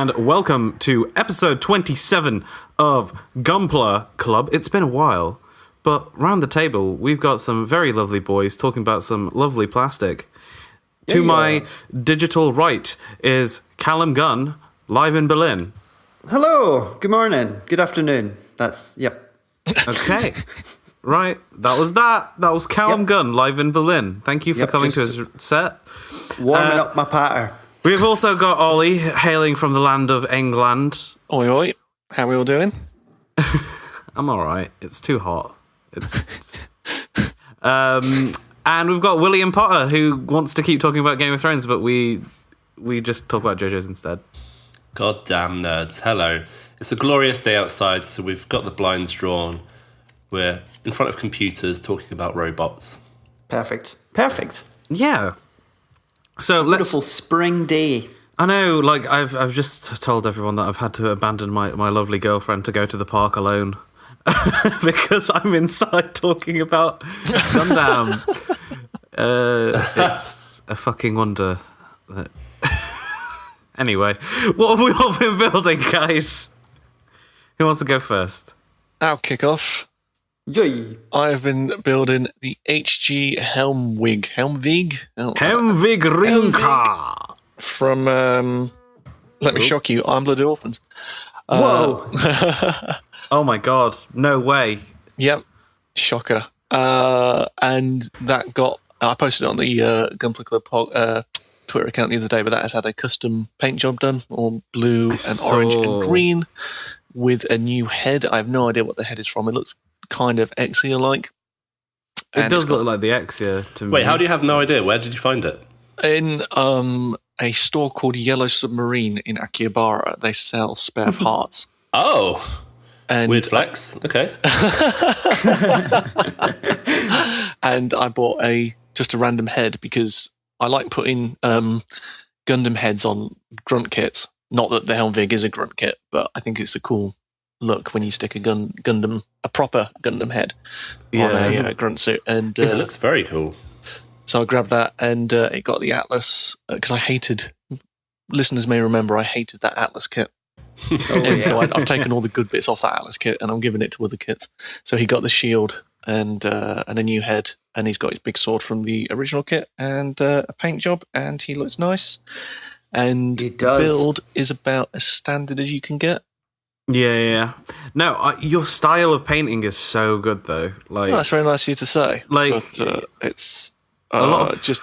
and welcome to episode 27 of Gunpla Club. It's been a while, but round the table, we've got some very lovely boys talking about some lovely plastic. To my digital right is Callum Gunn, live in Berlin. Hello, good morning, good afternoon. Yep. Okay, right, that was Callum Gunn, live in Berlin. Thank you for coming to his set. Warming up my patter. We've also got Ollie, hailing from the land of England. Oi, oi. How are we all doing? I'm all right. It's too hot. And we've got William Potter, who wants to keep talking about Game of Thrones, but we just talk about JoJo's instead. Goddamn nerds. Hello. It's a glorious day outside, so we've got the blinds drawn. We're in front of computers talking about robots. Perfect. Yeah. So Beautiful spring day. I know, like, I've just told everyone that I've had to abandon my lovely girlfriend to go to the park alone. Because I'm inside talking about Gundam. It's a fucking wonder. Anyway, what have we all been building, guys? Who wants to go first? I'll kick off. Yay. I've been building the HG Helmwig Rinka from, let me shock you, Iron Blooded Orphans. Whoa. Oh my god, no way. Yep, shocker. And that I posted it on the Gunpla Club Twitter account the other day, but that has had a custom paint job done, all blue and orange and green, with a new head. I have no idea what the head is from. It looks kind of Exia-like. It does look like the Exia to me. Wait, how do you have no idea? Where did you find it? In a store called Yellow Submarine in Akihabara. They sell spare parts. Oh, and weird flex. Okay. And I bought just a random head because I like putting Gundam heads on grunt kits. Not that the Helmvig is a grunt kit, but I think it's a cool look when you stick a proper Gundam head on a grunt suit. And it looks very cool. So I grabbed that, and it got the Atlas, because listeners may remember, I hated that Atlas kit. So I've taken all the good bits off that Atlas kit, and I'm giving it to other kits. So he got the shield and a new head, and he's got his big sword from the original kit, and a paint job, and he looks nice. And the build is about as standard as you can get. Yeah. No, your style of painting is so good, though. Like, that's very nice of you to say. Like, but it's a lot of just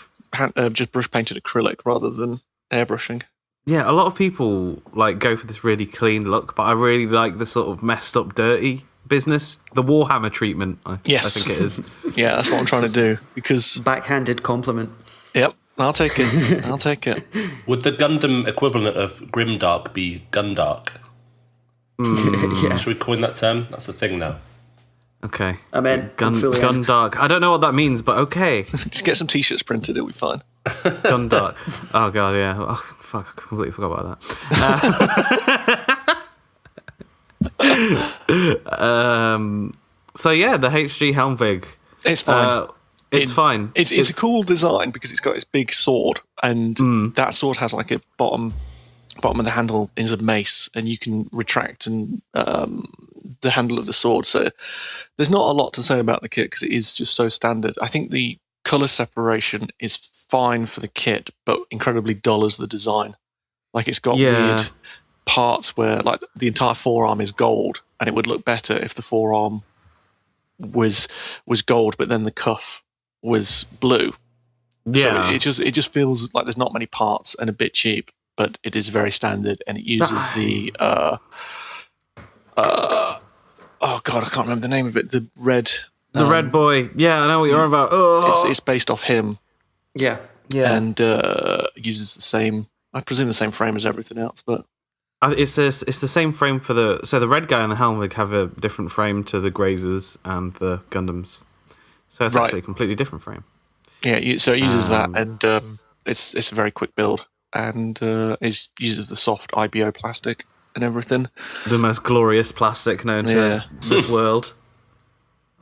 brush painted acrylic rather than airbrushing. Yeah, a lot of people like go for this really clean look, but I really like the sort of messed up, dirty business. The Warhammer treatment, I think it is. Yeah, that's what I'm trying to do. Because backhanded compliment. Yep, I'll take it. Would the Gundam equivalent of Grimdark be Gundark? Yeah. Should we coin that term? That's the thing now. Okay. I meant Gundark. I don't know what that means, but okay. Just get some t-shirts printed, it'll be fine. Gundark. Oh god, yeah. Oh, fuck, I completely forgot about that. So yeah, the HG Helmvig. It's fine. It's fine. It's a cool design because it's got this big sword, and that sword has like a bottom of the handle is a mace, and you can retract and the handle of the sword. So there's not a lot to say about the kit because it is just so standard. I think the color separation is fine for the kit, but incredibly dull as the design. Like it's got weird parts where like the entire forearm is gold, and it would look better if the forearm was gold, but then the cuff was blue. Yeah, so it just feels like there's not many parts and a bit cheap. But it is very standard, and it uses the oh god, I can't remember the name of it. The red boy. Yeah, I know what you're on about. It's based off him. Yeah, and uses the same. I presume the same frame as everything else, but it's the same frame for the red guy and the Helmvig have a different frame to the Grazers and the Gundams, so it's actually a completely different frame. Yeah, so it uses that, and it's a very quick build. And uses the soft IBO plastic and everything. The most glorious plastic known to this world.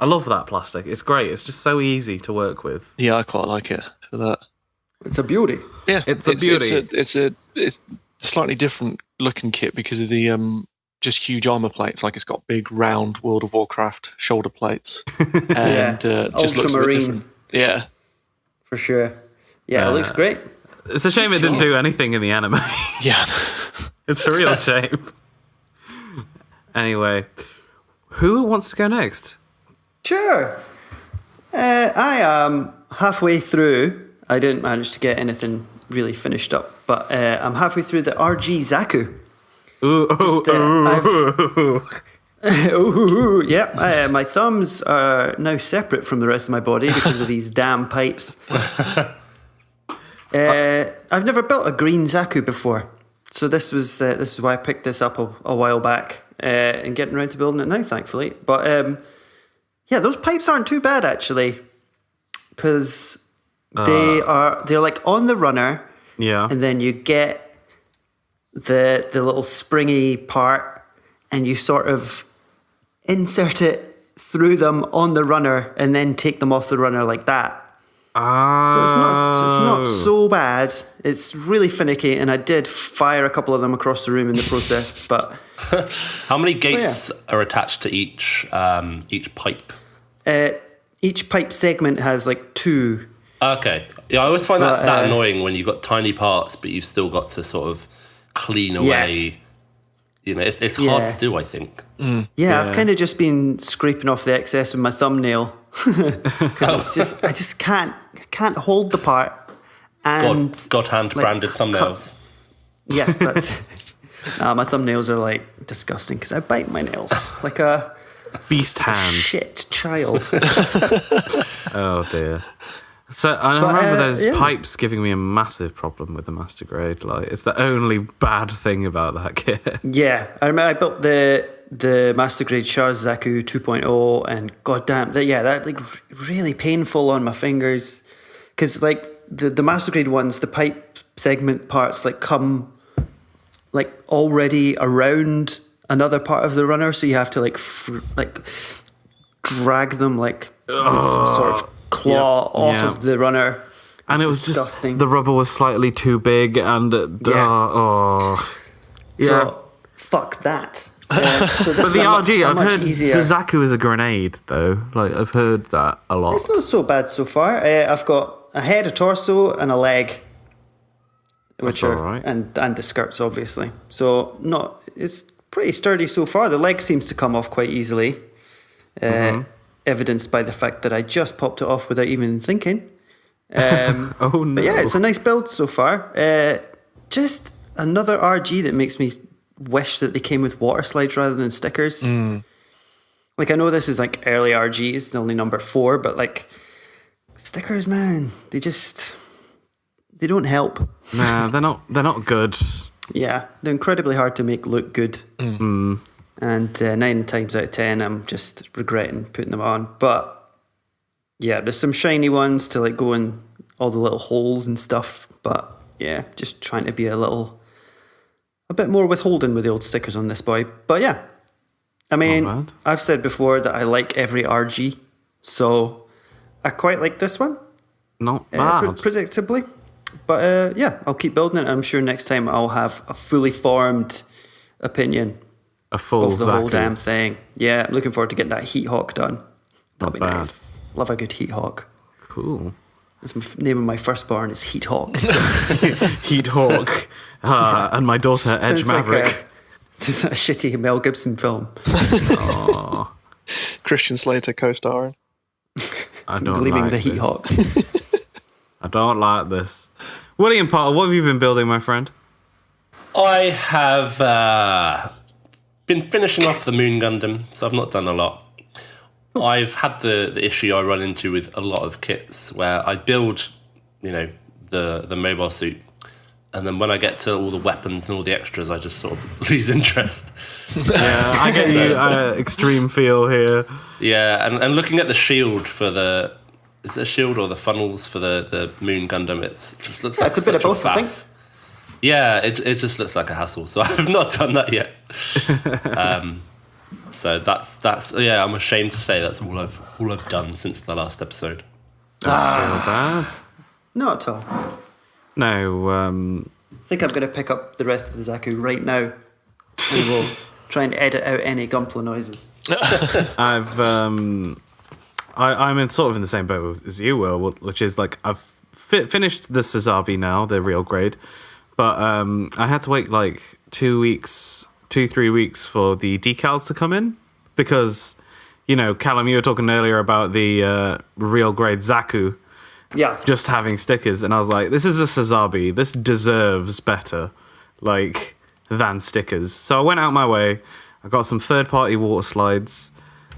I love that plastic. It's great. It's just so easy to work with. Yeah, I quite like it for that. It's a beauty. Yeah, it's a beauty. It's slightly different looking kit because of the just huge armor plates. Like it's got big round World of Warcraft shoulder plates, and just looks a bit different. Yeah, for sure. Yeah, it looks great. It's a shame it didn't do anything in the anime. Yeah, it's a real shame. Anyway, who wants to go next? Sure. I am halfway through. I didn't manage to get anything really finished up, but I'm halfway through the RG Zaku. My thumbs are now separate from the rest of my body because of these damn pipes. I've never built a green Zaku before, so this is why I picked this up a while back and getting around to building it now, thankfully. But those pipes aren't too bad actually, because they're like on the runner, and then you get the little springy part, and you sort of insert it through them on the runner, and then take them off the runner like that. So it's not so bad. It's really finicky, and I did fire a couple of them across the room in the process. But how many gates are attached to each pipe? Each pipe segment has like 2. Okay. Yeah, I always find that annoying when you've got tiny parts, but you've still got to sort of clean away. You know, it's hard to do, I think. I've kind of just been scraping off the excess with my thumbnail because I just can't hold the part. And God hand branded thumbnails. Yes, that's. My thumbnails are like disgusting because I bite my nails like a beast hand. Shit child. Oh dear. So I remember those pipes giving me a massive problem with the Master Grade. Like, it's the only bad thing about that kit. Yeah, I remember I built the Master Grade Shaz Zaku 2.0, and goddamn, that like really painful on my fingers, because like the Master Grade ones, the pipe segment parts like come like already around another part of the runner, so you have to like drag them like sort of claw off of the runner. And it was disgusting. Just the rubber was slightly too big, and so fuck that. So but the RG, I've heard easier. The Zaku is a grenade though. Like, I've heard that a lot. It's not so bad so far. I've got a head, a torso, and a leg, which are right. and the skirts obviously. So it's pretty sturdy so far. The leg seems to come off quite easily. Evidenced by the fact that I just popped it off without even thinking. Oh no! But yeah, it's a nice build so far. Just another RG that makes me wish that they came with water slides rather than stickers. Like, I know this is like early RG, it's only number 4, but like stickers, man, they don't help. Nah, they're not good. Yeah, they're incredibly hard to make look good. And 9 times out of 10, I'm just regretting putting them on. But yeah, there's some shiny ones to like go in all the little holes and stuff. But yeah, just trying to be a bit more withholding with the old stickers on this boy. But yeah, I mean, I've said before that I like every RG, so I quite like this one. Not bad. Predictably. But I'll keep building it. I'm sure next time I'll have a fully formed opinion. A full of the Zaku. whole damn thing. Yeah, I'm looking forward to getting that Heat Hawk done. That'll be bad. nice. Love a good Heat Hawk. Cool. That's the name of my firstborn is Heat Hawk. Heat Hawk. And my daughter, Edge Maverick. It's a shitty Mel Gibson film. Christian Slater co-starring. I don't Gleaming like the Heat this. Hawk. I don't like this. William Potter, what have you been building, my friend? I have been finishing off the Moon Gundam, so I've not done a lot. I've had the issue I run into with a lot of kits where I build, the mobile suit, and then when I get to all the weapons and all the extras, I just sort of lose interest. Yeah, I get you. Extreme feel here. Yeah, and looking at the shield for is it a shield or the funnels for the Moon Gundam? It just looks like it's a bit of both, I think. Yeah, it just looks like a hassle, so I've not done that yet. So that's I'm ashamed to say that's all I've done since the last episode. Don't feel bad. Not at all. No, think I'm going to pick up the rest of the Zaku right now, and we'll try and edit out any Gunpla noises. I'm in sort of in the same boat as you, Will, which is like I've finished the Sazabi now, the real grade, but I had to wait like 3 weeks for the decals to come in because, Callum, you were talking earlier about the real grade Zaku. Yeah. Just having stickers, and I was like, this is a Sazabi. This deserves better, than stickers. So I went out my way. I got some third-party water slides.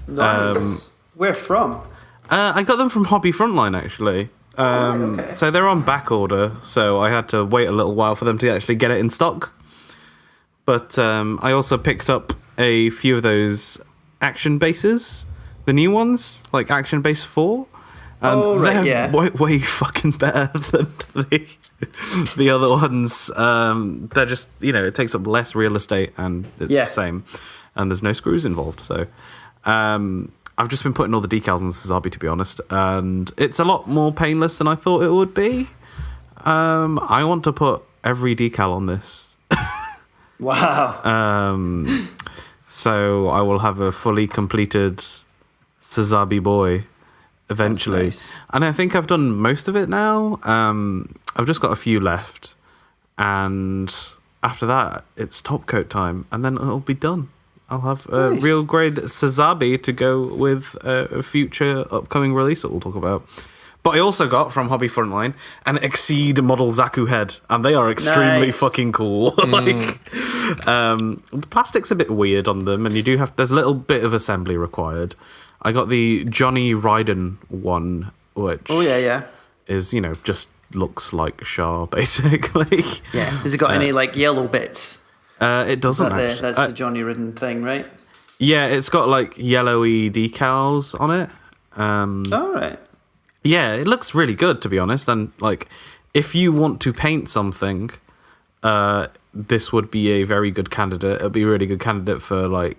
Nice. Where from? I got them from Hobby Frontline, actually. Okay. So they're on back order, so I had to wait a little while for them to actually get it in stock. But I also picked up a few of those action bases, the new ones, like Action Base 4. And they're way fucking better than the other ones. They're just, it takes up less real estate and it's the same. And there's no screws involved. So I've just been putting all the decals on the Sazabi, to be honest. And it's a lot more painless than I thought it would be. I want to put every decal on this. Wow. So I will have a fully completed Sazabi boy eventually. Nice. And I think I've done most of it now. I've just got a few left. And after that, it's top coat time. And then it'll be done. I'll have a real grade Sazabi to go with a future upcoming release that we'll talk about. But I also got from Hobby Frontline an Exceed model Zaku head, and they are extremely fucking cool. The plastic's a bit weird on them, and there's a little bit of assembly required. I got the Johnny Raiden one, which is, just looks like Shah, basically. Yeah. Has it got any yellow bits? It doesn't actually. That's the Johnny Ridden thing, right? Yeah, it's got yellowy decals on it. All right. Yeah, it looks really good, to be honest. And if you want to paint something, this would be a very good candidate. It'd be a really good candidate for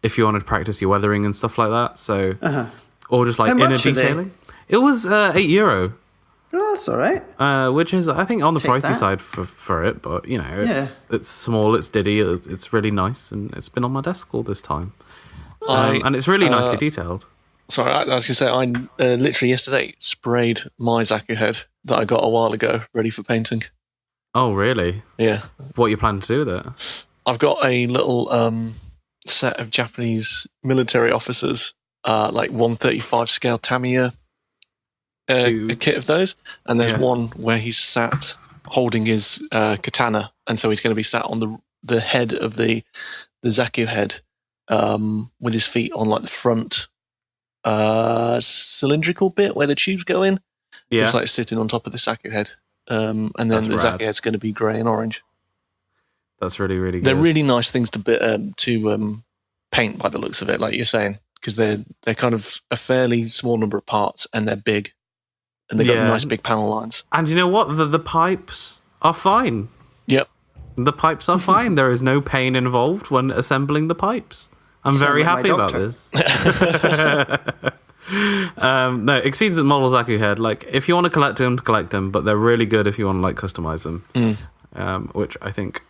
if you wanted to practice your weathering and stuff like that. So, or just How inner much are they? detailing. It was €8. Oh, that's all right. Which is, I think, on the Take pricey that. side for it. But it's small, it's diddy, it's really nice, and it's been on my desk all this time. And it's really nicely detailed. Sorry, I was going to say, I literally yesterday sprayed my Zaku head that I got a while ago, ready for painting. Oh, really? Yeah. What are you planning to do with it? I've got a little set of Japanese military officers, 135 scale Tamiya, a kit of those, and there's one where he's sat holding his katana, and so he's going to be sat on the head of the Zaku head with his feet on the front cylindrical bit where the tubes go in, just sitting on top of the Zaku head, and then the Zaku head's going to be grey and orange. That's really, really good. They're really nice things to paint by the looks of it, like you're saying, because they're kind of a fairly small number of parts and they're big, and they've got nice big panel lines. And you know what? The pipes are fine. Yep. The pipes are fine. There is no pain involved when assembling the pipes. I'm very happy about this. No, Exceeds the model Zaku head. If you want to collect them, but they're really good if you want to customize them. Which I think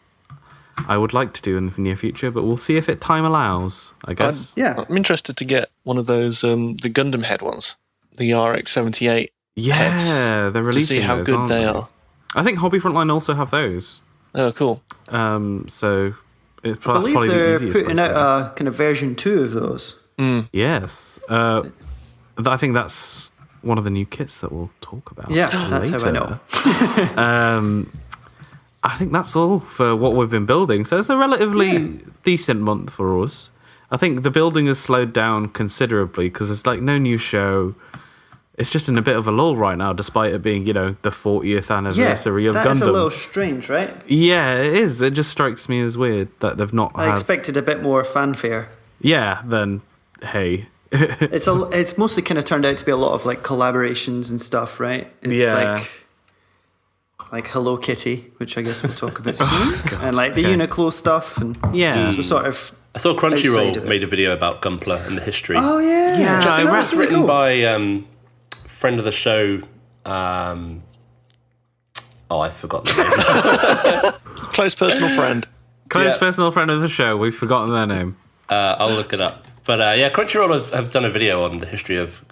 I would like to do in the near future, but we'll see if time allows, I guess. I'm interested to get one of those, the Gundam head ones, the RX-78 heads, they're releasing to see how those, good they they? are. I think Hobby Frontline also have those. Oh, cool. So that's I probably believe the they're easiest putting place to out a kind of version 2 of those. Yes. I think that's one of the new kits that we'll talk about. Yeah, that's how I know. I think that's all for what we've been building. So it's a relatively decent month for us. I think the building has slowed down considerably because there's no new show. It's just in a bit of a lull right now, despite it being, the 40th anniversary of Gundam. That's a little strange, right? Yeah, it is. It just strikes me as weird that they've not I expected a bit more fanfare. Yeah, then, hey. It's mostly kind of turned out to be a lot of collaborations and stuff, right? It's like Hello Kitty, which I guess we'll talk about soon, and the Uniqlo stuff, and so sort of. I saw Crunchyroll made a video about Gunpla and the history. Oh yeah, Which I think was written cool. by friend of the show. Oh, I forgot the name. Close personal friend. Close Yeah. personal friend of the show. We've forgotten their name. I'll look it up. But yeah, Crunchyroll have done a video on the history of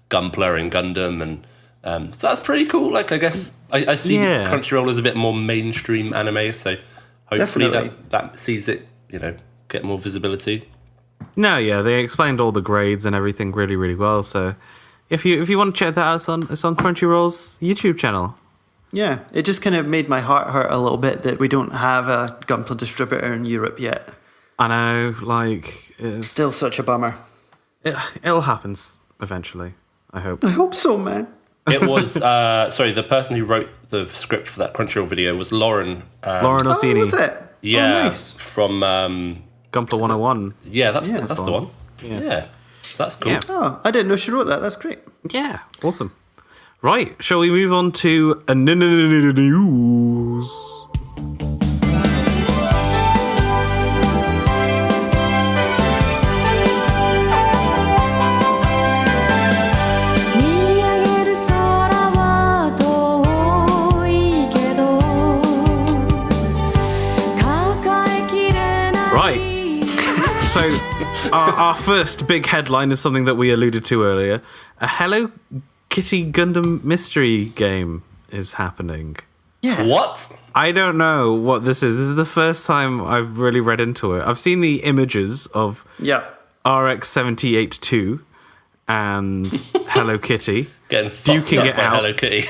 Gunpla and Gundam, and so that's pretty cool. Like, I guess I see Yeah. Crunchyroll as a bit more mainstream anime, so hopefully Definitely. that sees it, get more visibility. No, yeah, they explained all the grades and everything really, really well. So if you want to check that out, it's on Crunchyroll's YouTube channel. Yeah, it just kind of made my heart hurt a little bit that we don't have a Gunpla distributor in Europe yet. I know, like, it's, Still such a bummer. it'll happen eventually. I hope. I hope so, man. It was the person who wrote the script for that Crunchyroll video was Lauren. Lauren Oh, Orsini, was it? Yeah, Oh, nice. from Gunpla 101. yeah, that's Yeah, the one. Yeah. So that's cool. Yeah. Oh, I didn't know she wrote that. That's great. Yeah, awesome. Right, shall we move on to news? Right. So, our first big headline is something that we alluded to earlier. A Hello Kitty Gundam mystery game is happening. Yeah. What? I don't know what this is. This is the first time I've really read into it. I've seen the images of Yeah. RX-782 and Hello Kitty. Getting fucked Duking up it by out. Hello Kitty.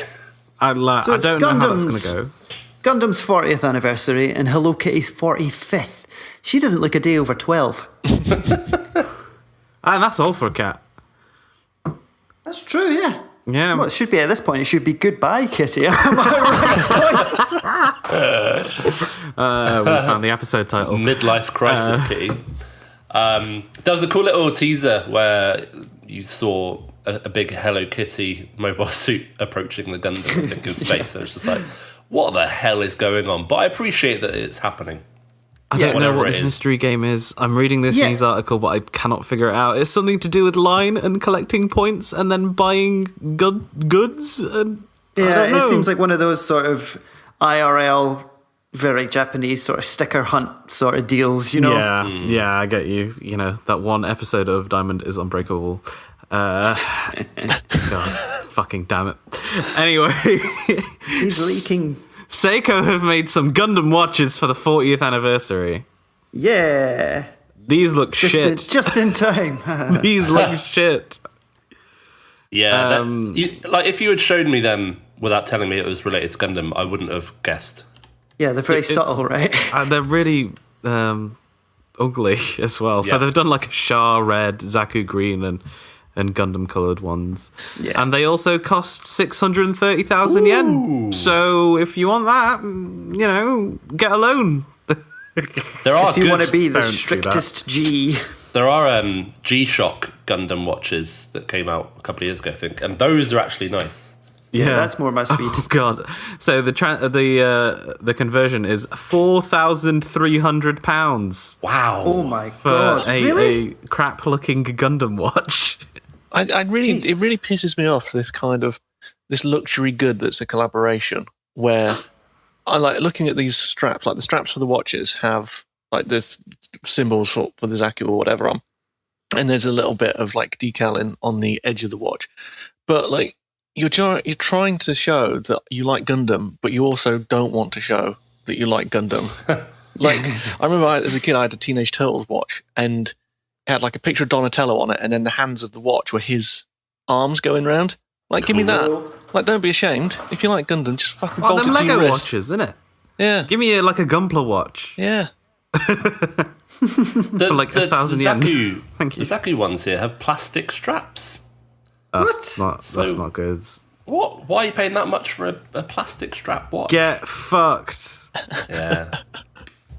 I So I it's don't know how that's going Gundam's- to go. Gundam's 40th anniversary and Hello Kitty's 45th. She doesn't look a day over 12. And that's all for a cat. That's true, yeah. Yeah. Well, it should be at this point. It should be goodbye, Kitty. Am I right, boys? We found the episode title. Midlife crisis Kitty. There was a cool little teaser where you saw a big Hello Kitty mobile suit approaching the Gundam, I think, in space. And it's just like, what the hell is going on? But I appreciate that it's happening. I don't know whatever what it this is. mystery game is. I'm reading this Yeah. news article, but I cannot figure it out. It's something to do with line and collecting points and then buying goods. And I Yeah, don't know. it seems like one of those sort of IRL, very Japanese sort of sticker hunt sort of deals, you know? Yeah, yeah, I get you. You know, that one episode of Diamond is Unbreakable. God, fucking damn it. Anyway, He's leaking. Seiko have made some Gundam watches for the 40th anniversary. Yeah. These look shit. Just in time. These look shit. Yeah, if you had shown me them without telling me it was related to Gundam, I wouldn't have guessed. Yeah, they're very It's- subtle, right? They're really ugly as well. So Yeah. they've done like a Shah red, Zaku green, and Gundam coloured ones. Yeah. And they also cost 630,000 yen. So if you want that, get a loan. There are If you want to be the Don't do that. strictest G. There are G-Shock Gundam watches that came out a couple of years ago, I think, and those are actually nice. Yeah, that's more my speed. Oh god! So the conversion is £4,300 Wow. Oh my for god. Really? a crap looking Gundam watch. It really pisses me off, this luxury good that's a collaboration, where I like looking at these straps. Like the straps for the watches have like the symbols for the Zaku or whatever on, and there's a little bit of like decal on the edge of the watch. But like you're trying to show that you like Gundam, but you also don't want to show that you like Gundam. Like I remember as a kid, I had a Teenage Turtles watch, and it had like a picture of Donatello on it, and then the hands of the watch were his arms going round. Like, give me that. Like, don't be ashamed. If you like Gundam, just fucking Oh, bolt them it to your Lego wrist. watches, isn't it? Yeah, Give me like a Gunpla watch. yeah. The, like 1,000 yen. Zaku, Thank you. The Zaku ones here have plastic straps. That's What? not good. What? Why are you paying that much for a plastic strap watch? Get fucked. Yeah.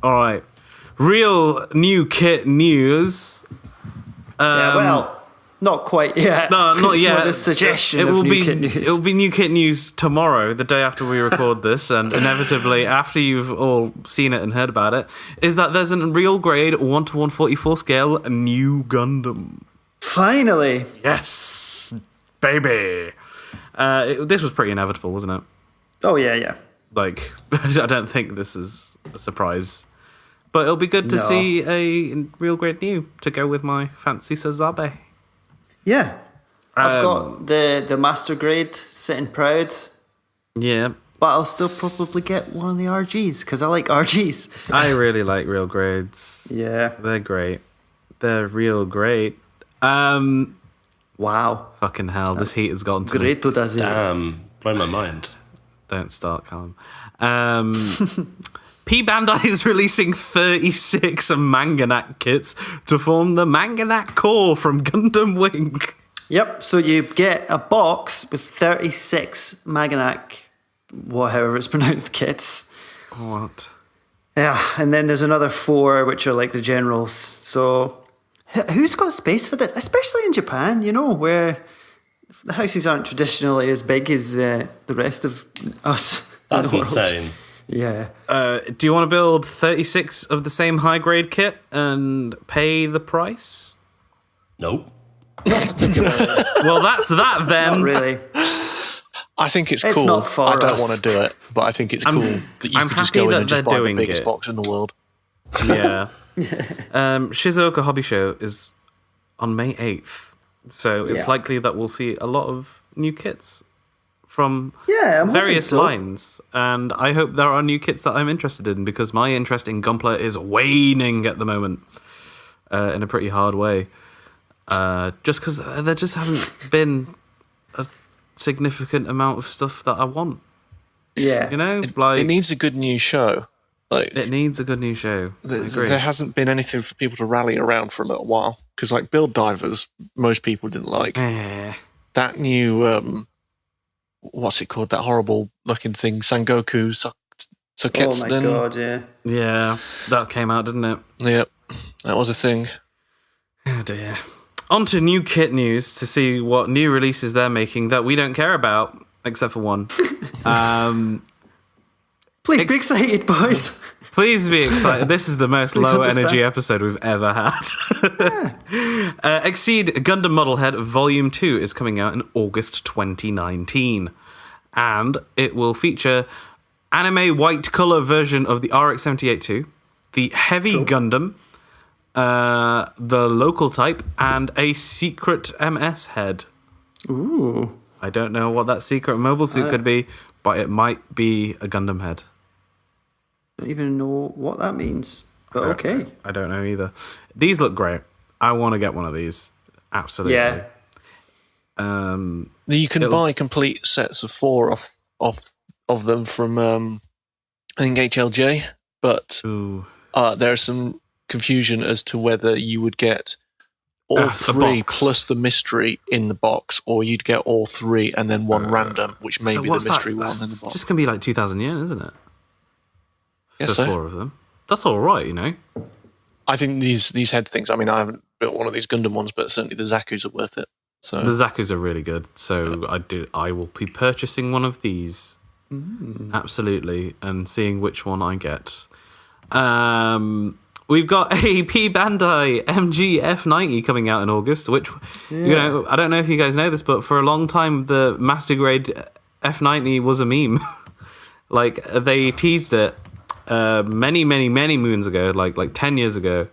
All right. Real new kit news. Yeah, well, not quite yet. No, not It's yet. more the suggestion It of will new be. kit news. It'll be new kit news tomorrow, the day after we record this, and inevitably after you've all seen it and heard about it, is that there's a real grade 1:144 scale new Gundam. Finally. Yes, baby. This was pretty inevitable, wasn't it? Oh, yeah, yeah. Like, I don't think this is a surprise. But it'll be good to see a real grade new to go with my fancy Sazabe. Yeah. I've got the master grade sitting proud. Yeah. But I'll still probably get one of the RGs because I like RGs. I really like real grades. Yeah. They're great. They're real great. Wow. Fucking hell, this heat has gotten to me. Great da zero. Damn, blow my mind. Don't start, Callum. P Bandai is releasing 36 Manganak kits to form the Manganak core from Gundam Wing. Yep, so you get a box with 36 Manganak, however it's pronounced, kits. What? Yeah, and then there's another 4 which are like the generals. So who's got space for this? Especially in Japan, where the houses aren't traditionally as big as the rest of us. That's in the world. insane. Yeah. Do you want to build 36 of the same high grade kit and pay the price? Nope. Well, that's that then. Not really. I think it's It's cool. not for I don't us. want to do it, but I think it's cool that you I'm could just happy go in that and just they're buy the doing biggest it. box in the world. Yeah. Shizuoka Hobby Show is on May 8th. So it's Yeah. likely that we'll see a lot of new kits from Yeah, I'm various hoping so. lines. And I hope there are new kits that I'm interested in because my interest in Gunpla is waning at the moment in a pretty hard way. Just because there just haven't been a significant amount of stuff that I want. Yeah. It needs a good new show. Like it needs a good new show. I agree. there hasn't been anything for people to rally around for a little while. Because like Build Divers, most people didn't like. Eh. That new what's it called? That horrible looking thing, Sangoku Oh Soketsuden. my god, yeah. Yeah, that came out, didn't it? Yep, that was a thing. Oh dear. On to new kit news to see what new releases they're making that we don't care about, except for one. Please be excited, boys. Please be excited. This is the most Please low understand. energy episode we've ever had. Exceed Gundam Model Head Volume 2 is coming out in August 2019. And it will feature anime white colour version of the RX-78-2, the Heavy Gundam, the local type, and a secret MS head. Ooh. I don't know what that secret mobile suit could be, but it might be a Gundam head. Don't even know what that means. But okay. I don't know either. These look great. I want to get one of these. Absolutely. Yeah. You can buy complete sets of 4 of them from I think HLJ, but Ooh. there's some confusion as to whether you would get all the 3 box. plus the mystery in the box, or you'd get all 3 and then one random, which may So be the what's that? mystery one That's in the box. just going to be like 2,000 yen, isn't it? Yes, For so. 4 of them. That's all right, I think these head things. I mean, I haven't built one of these Gundam ones, but certainly the Zaku's are worth it. So The Zaku's are really good, so I will be purchasing one of these. Absolutely, and seeing which one I get. We've got a P Bandai MG F90 coming out in August, which, I don't know if you guys know this, but for a long time, the Master Grade F90 was a meme. Like, they teased it many, many, many moons ago, like 10 years ago,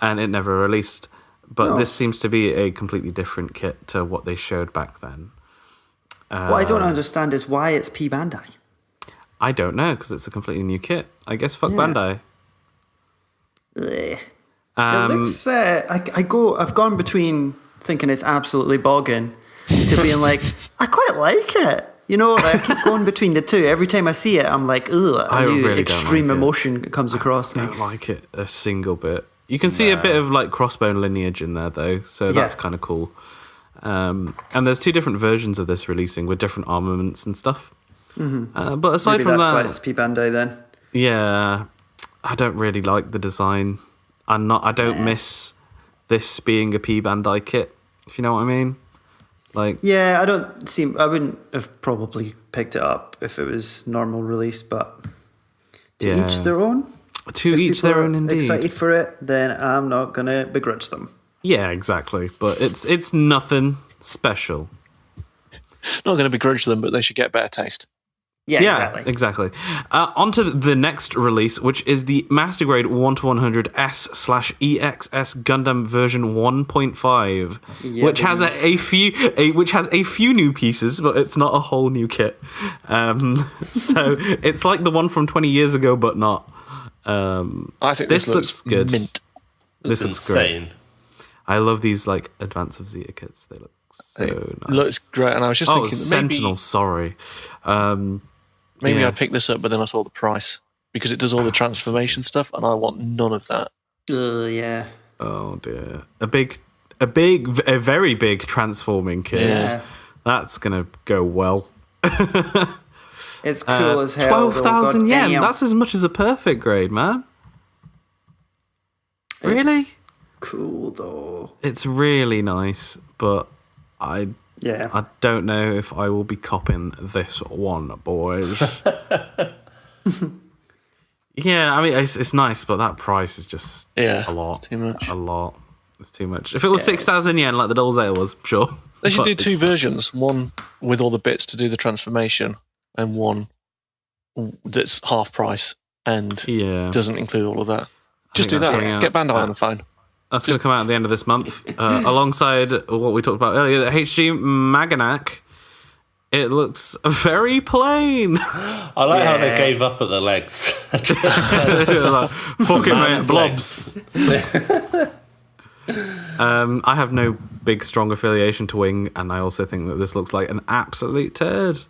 and it never released. But this seems to be a completely different kit to what they showed back then. What I don't understand is why it's P Bandai. I don't know, because it's a completely new kit. I guess fuck Yeah. Bandai. Ugh. It looks. I've gone between thinking it's absolutely bogging to being like, I quite like it. I keep going between the two. Every time I see it, I'm like, ugh. I A new really don't extreme like it. emotion comes across me. I don't like it a single bit. You can see a bit of like crossbone lineage in there though, so that's kind of cool. And there's 2 different versions of this releasing with different armaments and stuff. But aside Maybe from that's why that, it's P Bandai then. yeah, I don't really like the design. I don't miss this being a P Bandai kit, if you know what I mean. Like, Yeah, I wouldn't have probably picked it up if it was normal release, but to each their own. to If each people their are own indeed. excited for it, then I'm not going to begrudge them. Yeah, exactly. But it's nothing special. not going to begrudge them, but they should get better taste. Yeah, exactly. On to the next release, which is the Master Grade 1-100S/EXS Gundam version 1.5, Yeah, which has which has a few new pieces, but it's not a whole new kit. So it's like the one from 20 years ago, but not. I think this looks good. mint. This looks insane. great. I love these like Advance of Zeta kits. They look so nice. Looks great, and I was just thinking Sentinel. maybe, Sorry. maybe I picked this up, but then I saw the price because it does all the transformation stuff, and I want none of that. Yeah. Oh dear. A very big transforming kit. Yeah. That's gonna go well. It's cool as hell. 12,000 yen. Goddamn. That's as much as a perfect grade, man. Really? Cool though. It's really nice, but I don't know if I will be copping this one, boys. Yeah, I mean it's nice, but that price is just a lot. It's too much. A lot. It's too much. If it was 6,000 yen like the Doll Zeta was, sure. They should But do two it's- versions: one with all the bits to do the transformation, and one that's half price and Yeah. doesn't include all of that. Just do think that's coming that. out. Get Bandai on the phone. That's going to come out at the end of this month, alongside what we talked about earlier, the HG Maganak. It looks very plain. I like how they gave up at the legs. Like, fuck it, mate, Man's blobs. I have no big, strong affiliation to Wing, and I also think that this looks like an absolute turd.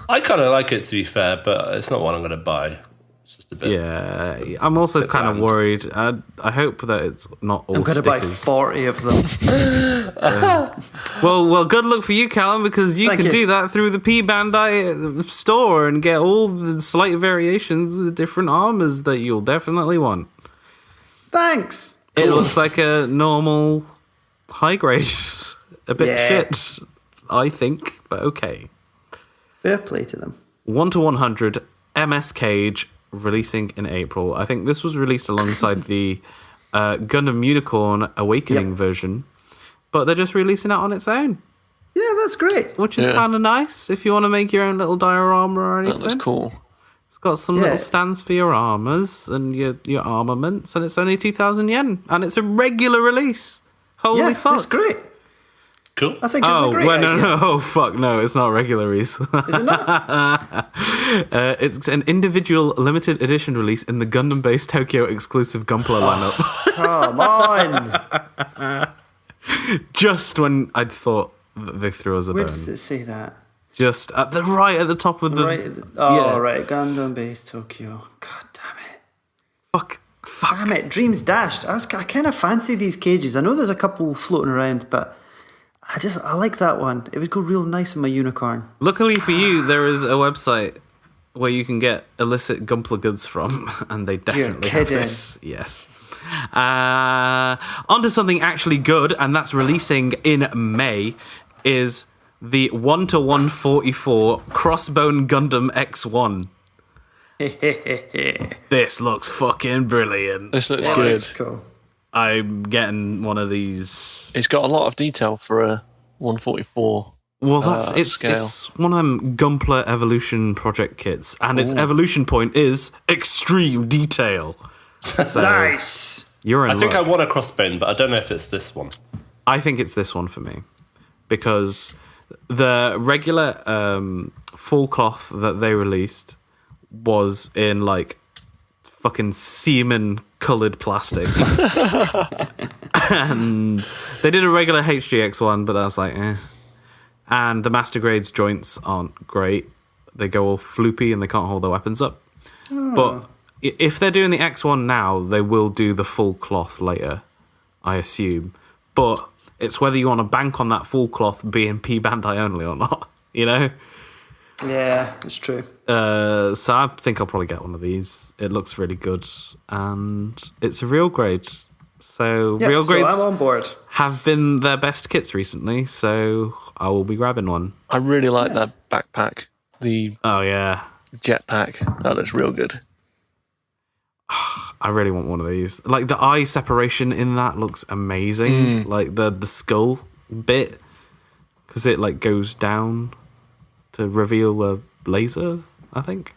I kind of like it, to be fair, but it's not one I'm going to buy. It's just a bit. Yeah, I'm also kind of bland. worried. I hope that it's not all I'm going to buy stickers. 40 of them. Well, good luck for you, Callum, because you Thank can you. do that through the P Bandai store and get all the slight variations with the different armors that you'll definitely want. Thanks. It looks like a normal high grade, a bit Yeah. shit, I think, but okay. Fair play to them. 1-100 MS Cage releasing in April. I think this was released alongside the Gundam Unicorn Awakening version, but they're just releasing it on its own, Yeah, that's great. which is kind of nice if you want to make your own little diorama or anything. That looks cool. It's got some Yeah. little stands for your armors and your armaments, and it's only 2,000 yen, and it's a regular release. Holy Yeah, fuck! it's great. Cool. I think it's a great idea. no, oh fuck, no, it's not regular release. Is it not? It's an individual limited edition release in the Gundam-based Tokyo exclusive Gunpla lineup. Come on. Just when I'd thought that they threw us a Where bone. does it say that? Just at the top of the... Right. Right. Gundam based Tokyo. God damn it. Fuck. Damn it. Dreams dashed. I kind of fancy these cages. I know there's a couple floating around, but I like that one. It would go real nice with my unicorn. Luckily for you, there is a website where you can get illicit Gunpla goods from, and they definitely have kidding. this. Yes. Onto something actually good, and that's releasing in May, is the 1-144 Crossbone Gundam X1. This looks fucking brilliant. This looks Yeah, good. that's cool. I'm getting one of these. It's got a lot of detail for a 144. Well, it's scale. one of them Gunpla Evolution project kits, and its evolution point is extreme detail. So Nice. you're in I think I luck. want a crossbone, but I don't know if it's this one. I think it's this one for me, because the regular full cloth that they released was in like fucking semen coloured plastic. And they did a regular HGX one, but that was like, eh. And the Master Grade's joints aren't great. They go all floopy and they can't hold their weapons up. But if they're doing the X1 now, they will do the full cloth later, I assume. But it's whether you want to bank on that full cloth being P Bandai only or not, you know? Yeah, it's true. So I think I'll probably get one of these. It looks really good, and it's a real grade. So Yeah, real so grades I'm on board. have been their best kits recently, so I will be grabbing one. I really like that backpack, the Oh yeah, jetpack. That looks real good. I really want one of these. Like the eye separation in that looks amazing. Like the skull bit, because it like goes down to reveal a laser. I think.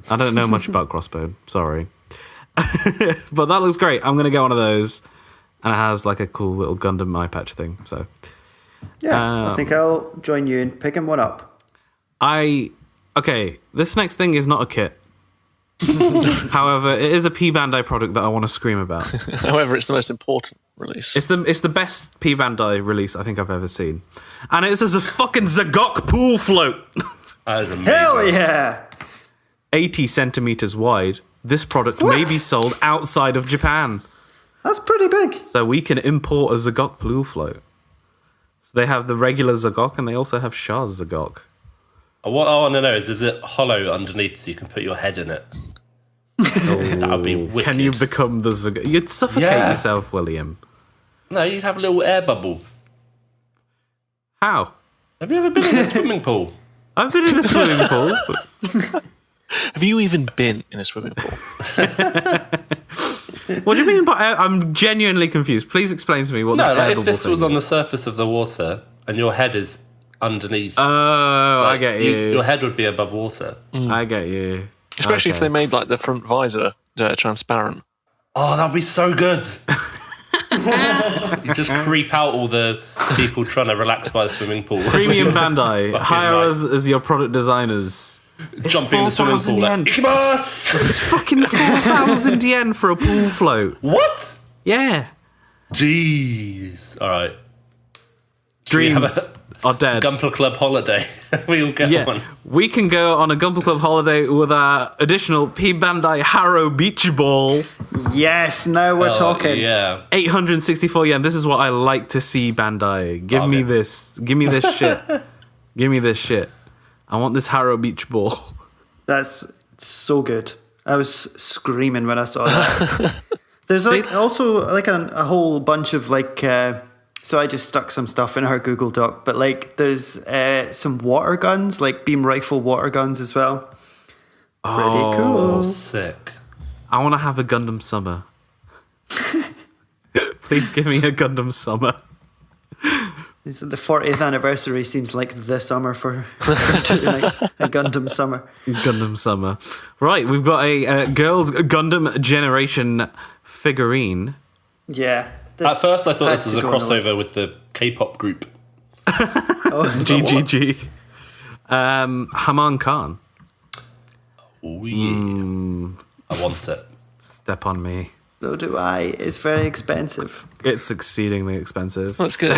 I don't know much about Crossbone. Sorry. But that looks great. I'm going to get one of those. And it has like a cool little Gundam eye patch thing. So Yeah, I think I'll join you in picking one up. Okay, this next thing is not a kit. However, it is a P Bandai product that I want to scream about. However, it's the most important release. It's the best P Bandai release I think I've ever seen. And it's as a fucking Zagok pool float. That is amazing. Hell yeah! 80 centimeters wide. This product may be sold outside of Japan. That's pretty big. So we can import a Zagok pool float. So they have the regular Zagok and they also have Shah's Zagok. What I want to know is it hollow underneath so you can put your head in it? That would be wicked. Can you become the Zagok? You'd suffocate yourself, William. No, you'd have a little air bubble. How? Have you ever been in a swimming pool? I've been in a swimming pool. Have you even been in a swimming pool? What do you mean by... I'm genuinely confused. Please explain to me what this air like bubble if this thing was on is. the surface of the water and your head is underneath. Oh, I like, get you. Your head would be above water. I get you. Especially if they made like the front visor transparent. Oh, that'd be so good. You just creep out all the people trying to relax by the swimming pool. Premium Bandai. Fucking Hire right. us as your product designers. It's Jump in the swimming 4,000 pool. yen. Like, Ikimasu! It's fucking 4,000 yen for a pool float. What? Yeah. Jeez. All right. Dreams are dead. Gunpla Club holiday. We all get one. We can go on a Gunpla Club holiday with our additional P Bandai Haro Beach Ball. Yes, now we're talking. Yeah. 864 yen. This is what I like to see, Bandai. Give me this. Give me this shit. Give me this shit. I want this Haro Beach Ball. That's so good. I was screaming when I saw that. There's like also like a whole bunch of like. So I just stuck some stuff in our Google Doc, but like there's some water guns, like beam rifle water guns as well. Pretty cool. Sick. I want to have a Gundam summer. Please give me a Gundam summer. The 40th anniversary seems like the summer for doing like a Gundam summer. Gundam summer. Right, we've got a girls Gundam generation figurine. Yeah. At first, I thought has this was to a go on the crossover list. with the K-pop group. GGG. Haman Khan. Oh, yeah. I want it. Step on me. So do I. It's very expensive. It's exceedingly expensive. That's good.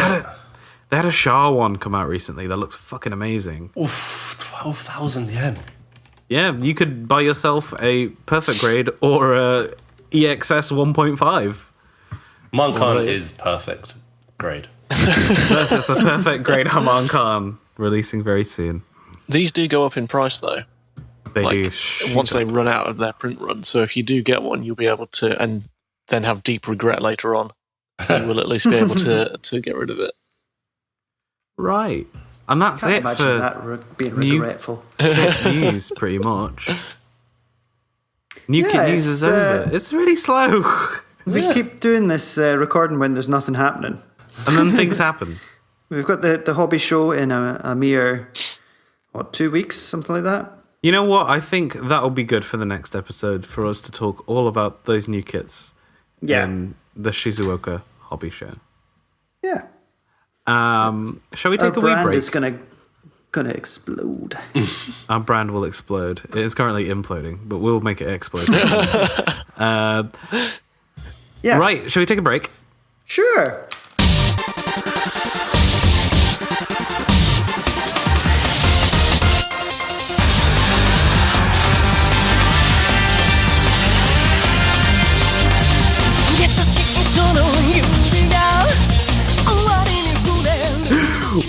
They had a Shah one come out recently that looks fucking amazing. Oof, 12,000 yen. Yeah, you could buy yourself a perfect grade or a EXS 1.5. Mankan is perfect. Grade. That's a perfect grade Haman Khan releasing very soon. These do go up in price though. They do. Once they run out of their print run. So if you do get one, you'll be able to, and then have deep regret later on. You will at least be able to get rid of it. Right. And that's Can't it imagine for that being new- regretful. kit news, pretty much. New Yeah, kit news is it's, over. It's really slow. We keep doing this recording when there's nothing happening. And then things happen. We've got the hobby show in a mere, 2 weeks, something like that? You know what? I think that'll be good for the next episode for us to talk all about those new kits in the Shizuoka Hobby Show. Yeah. Shall we Our take a wee brand break? is gonna explode. Our brand will explode. It is currently imploding, but we'll make it explode. Yeah. Right, shall we take a break? Sure.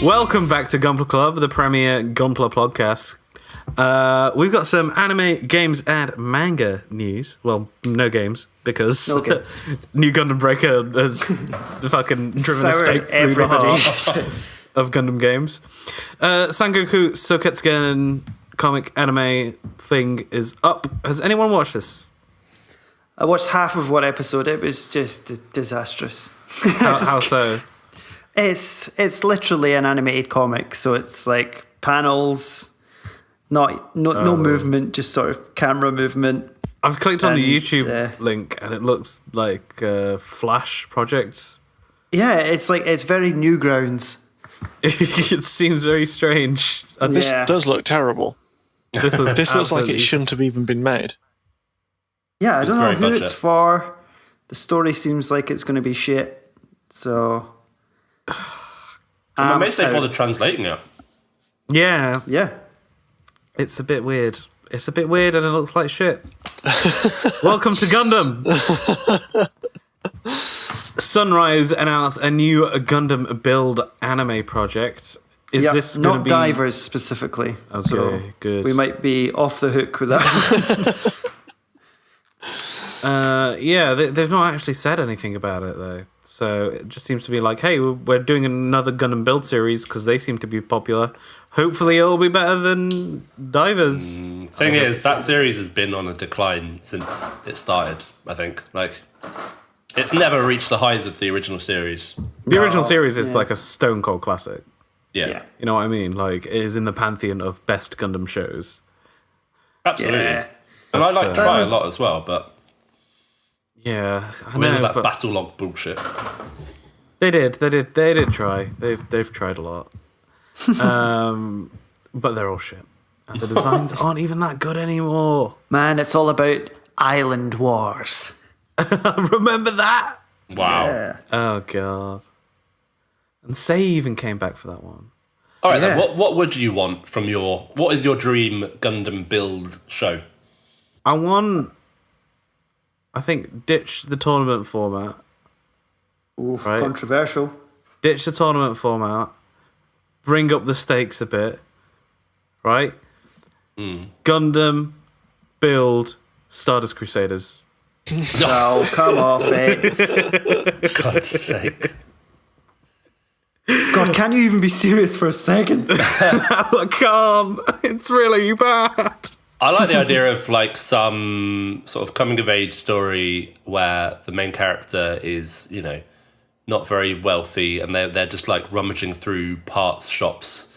Welcome back to Gunpla Club, the premier Gunpla podcast. We've got some anime, games, and manga news. Well, no games, because No games. New Gundam Breaker has fucking driven a Soured stake through everybody. the heart of Gundam games. Sangoku Soketsugen comic anime thing is up. Has anyone watched this? I watched half of one episode. It was just disastrous. How so? It's literally an animated comic, so it's like panels, No movement, just sort of camera movement. I've clicked on the And, YouTube link, and it looks like a Flash project. Yeah, it's very Newgrounds. It seems very strange. And This does look terrible. this looks, This looks like absolutely- it shouldn't have even been made. Yeah, I don't know very who budget. it's for. The story seems like it's going to be shit. So I'm amazed they out. bothered translating it. Yeah, Yeah. it's a bit weird. It's a bit weird, and it looks like shit. Welcome to Gundam. Sunrise announced a new Gundam build anime project. Is Yep, this going to not be divers specifically? So good. we might be off the hook with that. Yeah, they've not actually said anything about it though. So it just seems to be like, hey, we're doing another Gundam build series because they seem to be popular. Hopefully, it'll be better than Divers. Thing is, that series has been on a decline since it started. I think it's never reached the highs of the original series. The original series is like a stone cold classic. Yeah, Yeah. You know what I mean? Like, it is in the pantheon of best Gundam shows. absolutely. Yeah. And I like Try a lot as well, but Yeah, I with all know, that but battle log bullshit. they did try. They've tried a lot, but they're all shit. And the designs aren't even that good anymore. Man, it's all about island wars. Remember that? Wow. Yeah. Oh god. And Sei even came back for that one. All right, then. Yeah. What would you want from what is your dream Gundam build show? I think ditch the tournament format. Oof, Right. controversial. Ditch the tournament format. Bring up the stakes a bit. Right? Gundam build Stardust Crusaders. Oh, come off it. God's sake. God, can you even be serious for a second? I can't. It's really bad. I like the idea of like some sort of coming of age story where the main character is, not very wealthy and they're just like rummaging through parts shops,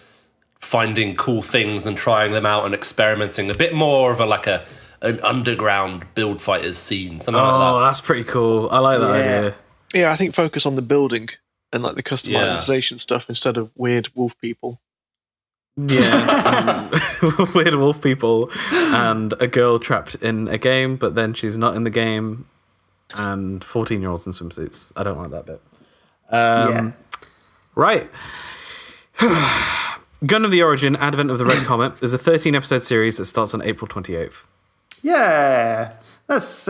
finding cool things and trying them out and experimenting. A bit more of an underground build fighters scene, something like Oh, that. that's pretty cool. I like that Yeah. idea. Yeah, I think focus on the building and like the customization stuff instead of weird wolf people. Yeah. Weird wolf people and a girl trapped in a game, but then she's not in the game, and 14-year-olds in swimsuits. I don't like that bit. Yeah. Right. Gun of the Origin, Advent of the Red Comet is a 13-episode series that starts on April 28th. Yeah. That's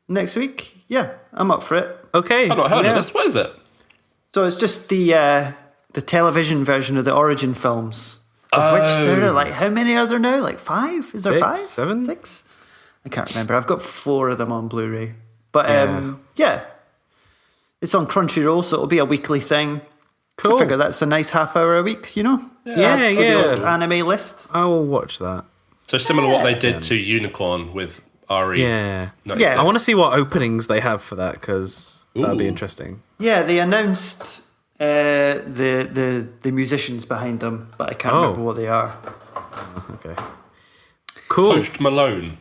next week. Yeah, I'm up for it. Okay. I've not heard yeah. of this. What is it? So it's just the television version of the Origin films, of which there are like, how many are there now? Like 5? Is there 6, 5? 7? 6? I can't remember. I've got 4 of them on Blu-ray. But yeah, it's on Crunchyroll, so it'll be a weekly thing. Cool. I figure that's a nice half hour a week, you know? Yeah, Adds to the yeah. old anime list. I will watch that. So similar to what they did to Unicorn with RE. Yeah. 96. Yeah. I want to see what openings they have for that, because that'll be Ooh. interesting. Yeah, they announced the musicians behind them, but I can't remember what they are. Okay. Cool. Post Malone.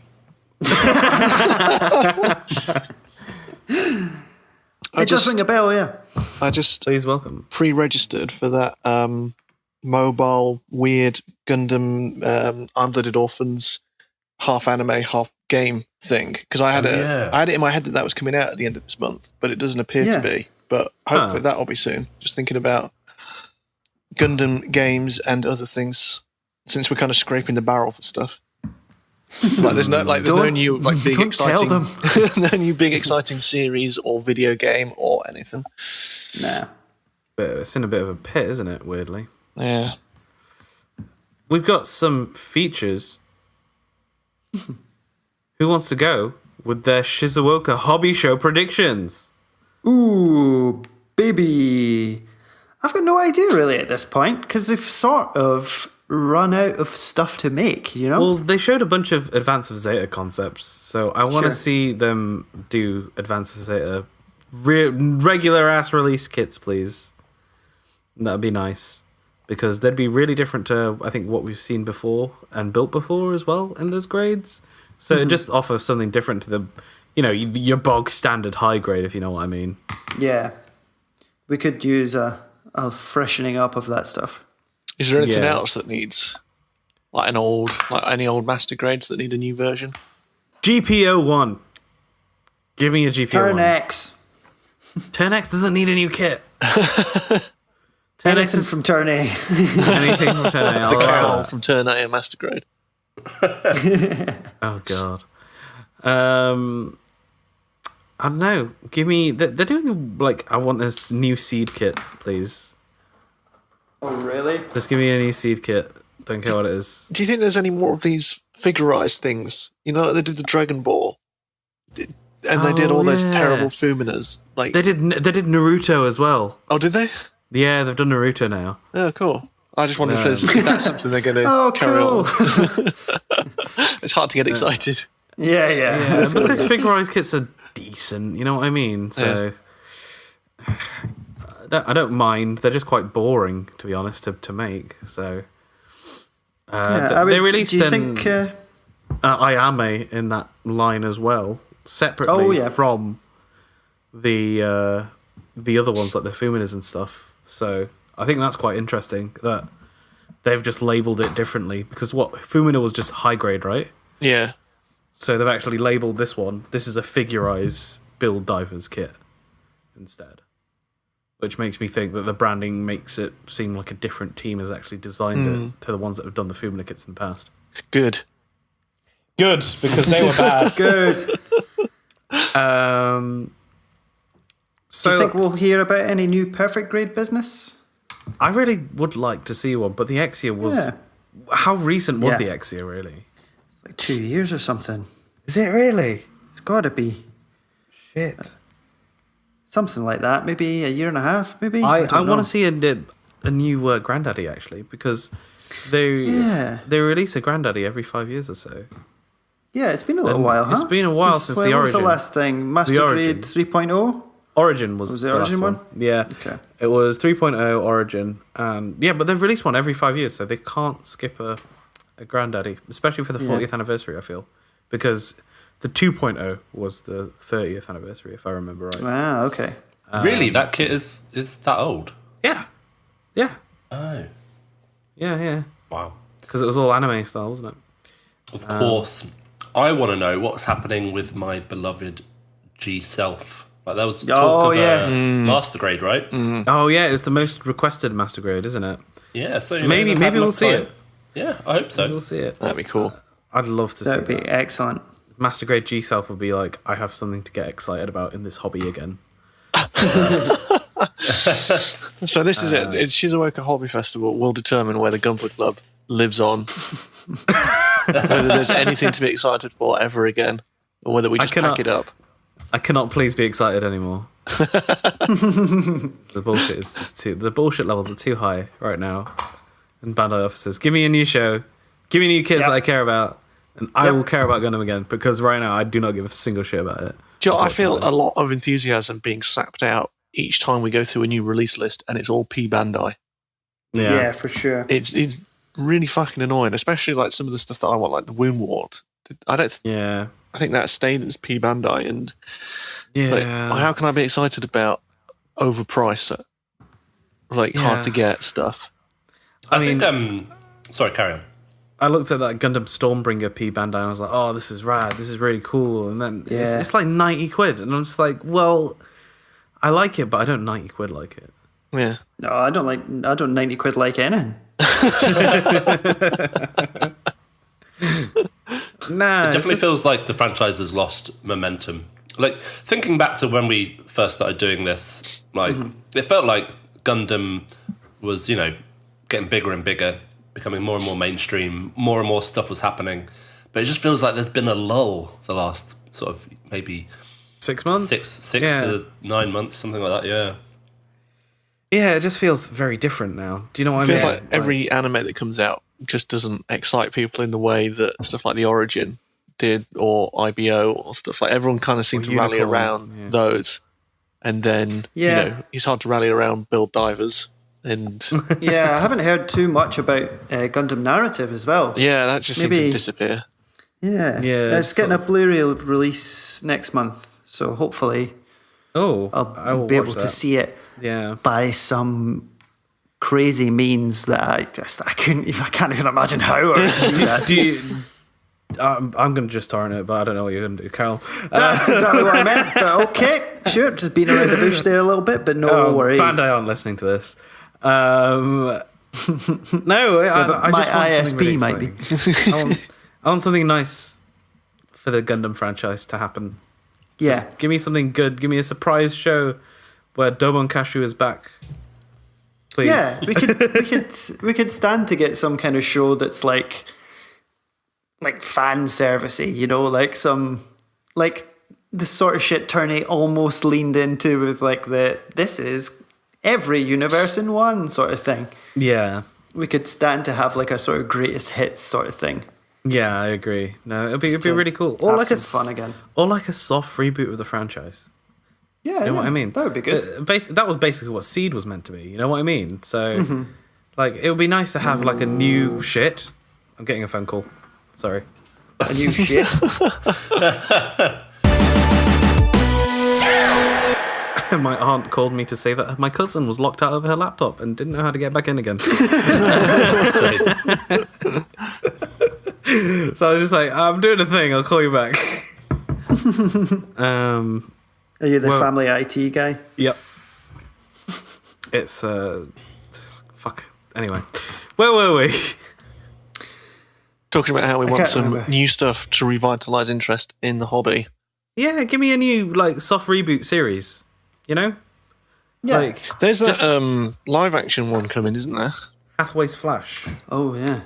It does ring a bell, yeah. I just Please welcome. pre-registered for that mobile weird Gundam Undeaded Orphans half anime half game thing because I had I had it in my head that was coming out at the end of this month, but it doesn't appear to be. But hopefully that'll be soon. Just thinking about Gundam games and other things since we're kind of scraping the barrel for stuff. Like there's no new like big don't exciting tell no new big exciting series or video game or anything. Nah. But it's in a bit of a pit, isn't it? Weirdly. Yeah. We've got some features. Who wants to go with their Shizuoka Hobby Show predictions? Ooh, baby. I've got no idea really at this point because they've sort of run out of stuff to make, you know? Well, they showed a bunch of Advance of Zeta concepts, so I want to Sure. see them do Advance of Zeta regular ass release kits, please. That'd be nice. because they'd be really different to, I think, what we've seen before and built before as well in those grades. So it just offers something different to the, your bog standard high grade, if you know what I mean. Yeah. We could use a freshening up of that stuff. Is there anything else that needs like any old master grades that need a new version? GPO 1. Give me a GPO 1. Turn X. Turn X doesn't need a new kit. Anything from Turn A. Anything from Turn A. The cowl from Turn A and master grade. Oh god. I don't know. Give me. They're doing I want this new seed kit, please. Oh, really? Just give me a new seed kit. Don't care what it is. Do you think there's any more of these figurized things? Like they did the Dragon Ball, and they did all those terrible Fuminas. Like they did Naruto as well. Oh, did they? Yeah, they've done Naruto now. Oh, cool. I just wonder if that's something they're going to carry on. It's hard to get excited. Yeah. But those figurized kits are decent. You know what I mean? So I don't mind. They're just quite boring, to be honest, to make. So they released do you think Ayame in that line as well, separately from the other ones like the Fuminas and stuff. So I think that's quite interesting that they've just labelled it differently, because Fumina was just high grade, right? Yeah. So they've actually labelled this one. This is a figurized Build Divers kit instead, which makes me think that the branding makes it seem like a different team has actually designed it to the ones that have done the Fumina kits in the past. Good, because they were bad. Good. So do you think we'll hear about any new perfect grade business? I really would like to see one, but the Exia was... Yeah. How recent was the Exia, really? It's like 2 years or something. Is it really? It's got to be. Shit. Something like that. Maybe a year and a half, maybe? I don't know. want to see a new Granddaddy, actually, because they release a Granddaddy every 5 years or so. Yeah, it's been a little while, huh? It's been a while since the What was the Origin. last thing? Master Grade 3.0? Origin was the the Origin last one? Yeah. Okay. It was 3.0 Origin. But they've released one every 5 years, so they can't skip a Granddaddy, especially for the 40th anniversary, I feel. Because the 2.0 was the 30th anniversary, if I remember right. Ah, okay. Really? That kit is that old? Yeah. Yeah. Oh. Yeah. Wow. Because it was all anime style, wasn't it? Of course. I want to know what's happening with my beloved G Self. Like, that was talk of Master Grade, right? Oh, yeah, it's the most requested Master Grade, isn't it? Yeah, so Maybe we'll see it. Yeah, I hope so. We'll see it. that'd be cool. I'd love to That'd see be that. excellent. Master Grade G Self would be like, I have something to get excited about in this hobby again. So this is it. It's Shizuoka Hobby Festival will determine where the Gunpla Club lives on. Whether there's anything to be excited for ever again, or whether we just pack it up. I cannot please be excited anymore. The bullshit levels are too high right now. And Bandai officers, give me a new show, give me new kids that I care about, and I will care about Gundam again, because right now I do not give a single shit about it. Do you know, I feel a lot of enthusiasm being sapped out each time we go through a new release list, and it's all P Bandai. Yeah, for sure. It's really fucking annoying, especially like some of the stuff that I want, like the Wound Ward. I think that stayed as P Bandai, and how can I be excited about overpriced, hard to get stuff? I think. Sorry, carry on. I looked at that Gundam Stormbringer P Bandai and I was like, oh, this is rad, this is really cool. And then it's like 90 quid. And I'm just like, well, I like it, but I don't 90 quid like it. Yeah. No, I don't 90 quid like anything. Nah, It definitely feels like the franchise has lost momentum. Like, thinking back to when we first started doing this, it felt like Gundam was, getting bigger and bigger, becoming more and more mainstream, more and more stuff was happening. But it just feels like there's been a lull the last sort of maybe 6 months? six to 9 months, something like that, yeah. Yeah, it just feels very different now. Do you know what I mean? It feels like every anime that comes out just doesn't excite people in the way that stuff like The Origin did, or IBO, or stuff like everyone kind of seemed to rally around those. And then, it's hard to rally around Build Divers. And Yeah, I haven't heard too much about Gundam Narrative as well. yeah, that just seems to disappear. Yeah, Yeah, it's getting a Blu-ray release next month, so hopefully I I'll will be able watch to that. see it Yeah. by some crazy means that I can't even imagine how I would see that. Do you? I'm going to just torrent it, but I don't know what you're going to do, Carl. That's exactly what I meant. But okay, sure, just being around the bush there a little bit, but no worries. Bandai aren't listening to this. No, I my just want ISP something really might be. exciting. I want something nice for the Gundam franchise to happen. Yeah, Just give me something good. Give me a surprise show where Dobon Kashu is back. Please. yeah, we could stand to get some kind of show that's like fan servicey, like the sort of shit Turney almost leaned into with like this is every universe in one sort of thing. Yeah. We could stand to have like a sort of greatest hits sort of thing. Yeah, I agree. No, it'd be to really cool. have some fun again. Or like a soft reboot of the franchise. Yeah, You know what I mean? That would be good. That was basically what Seed was meant to be. You know what I mean? So, like, it would be nice to have like a new shit. I'm getting a phone call. Sorry. A new shit. My aunt called me to say that my cousin was locked out of her laptop and didn't know how to get back in again. So I was just like, I'm doing a thing. I'll call you back. Are you the family IT guy? Yep. It's fuck. Anyway, where were we? Talking about how we want can't some remember. new stuff to revitalise interest in the hobby. Yeah, give me a new like soft reboot series. You know, Yeah. like There's that live action one coming, isn't there? Hathaway's Flash. Oh yeah.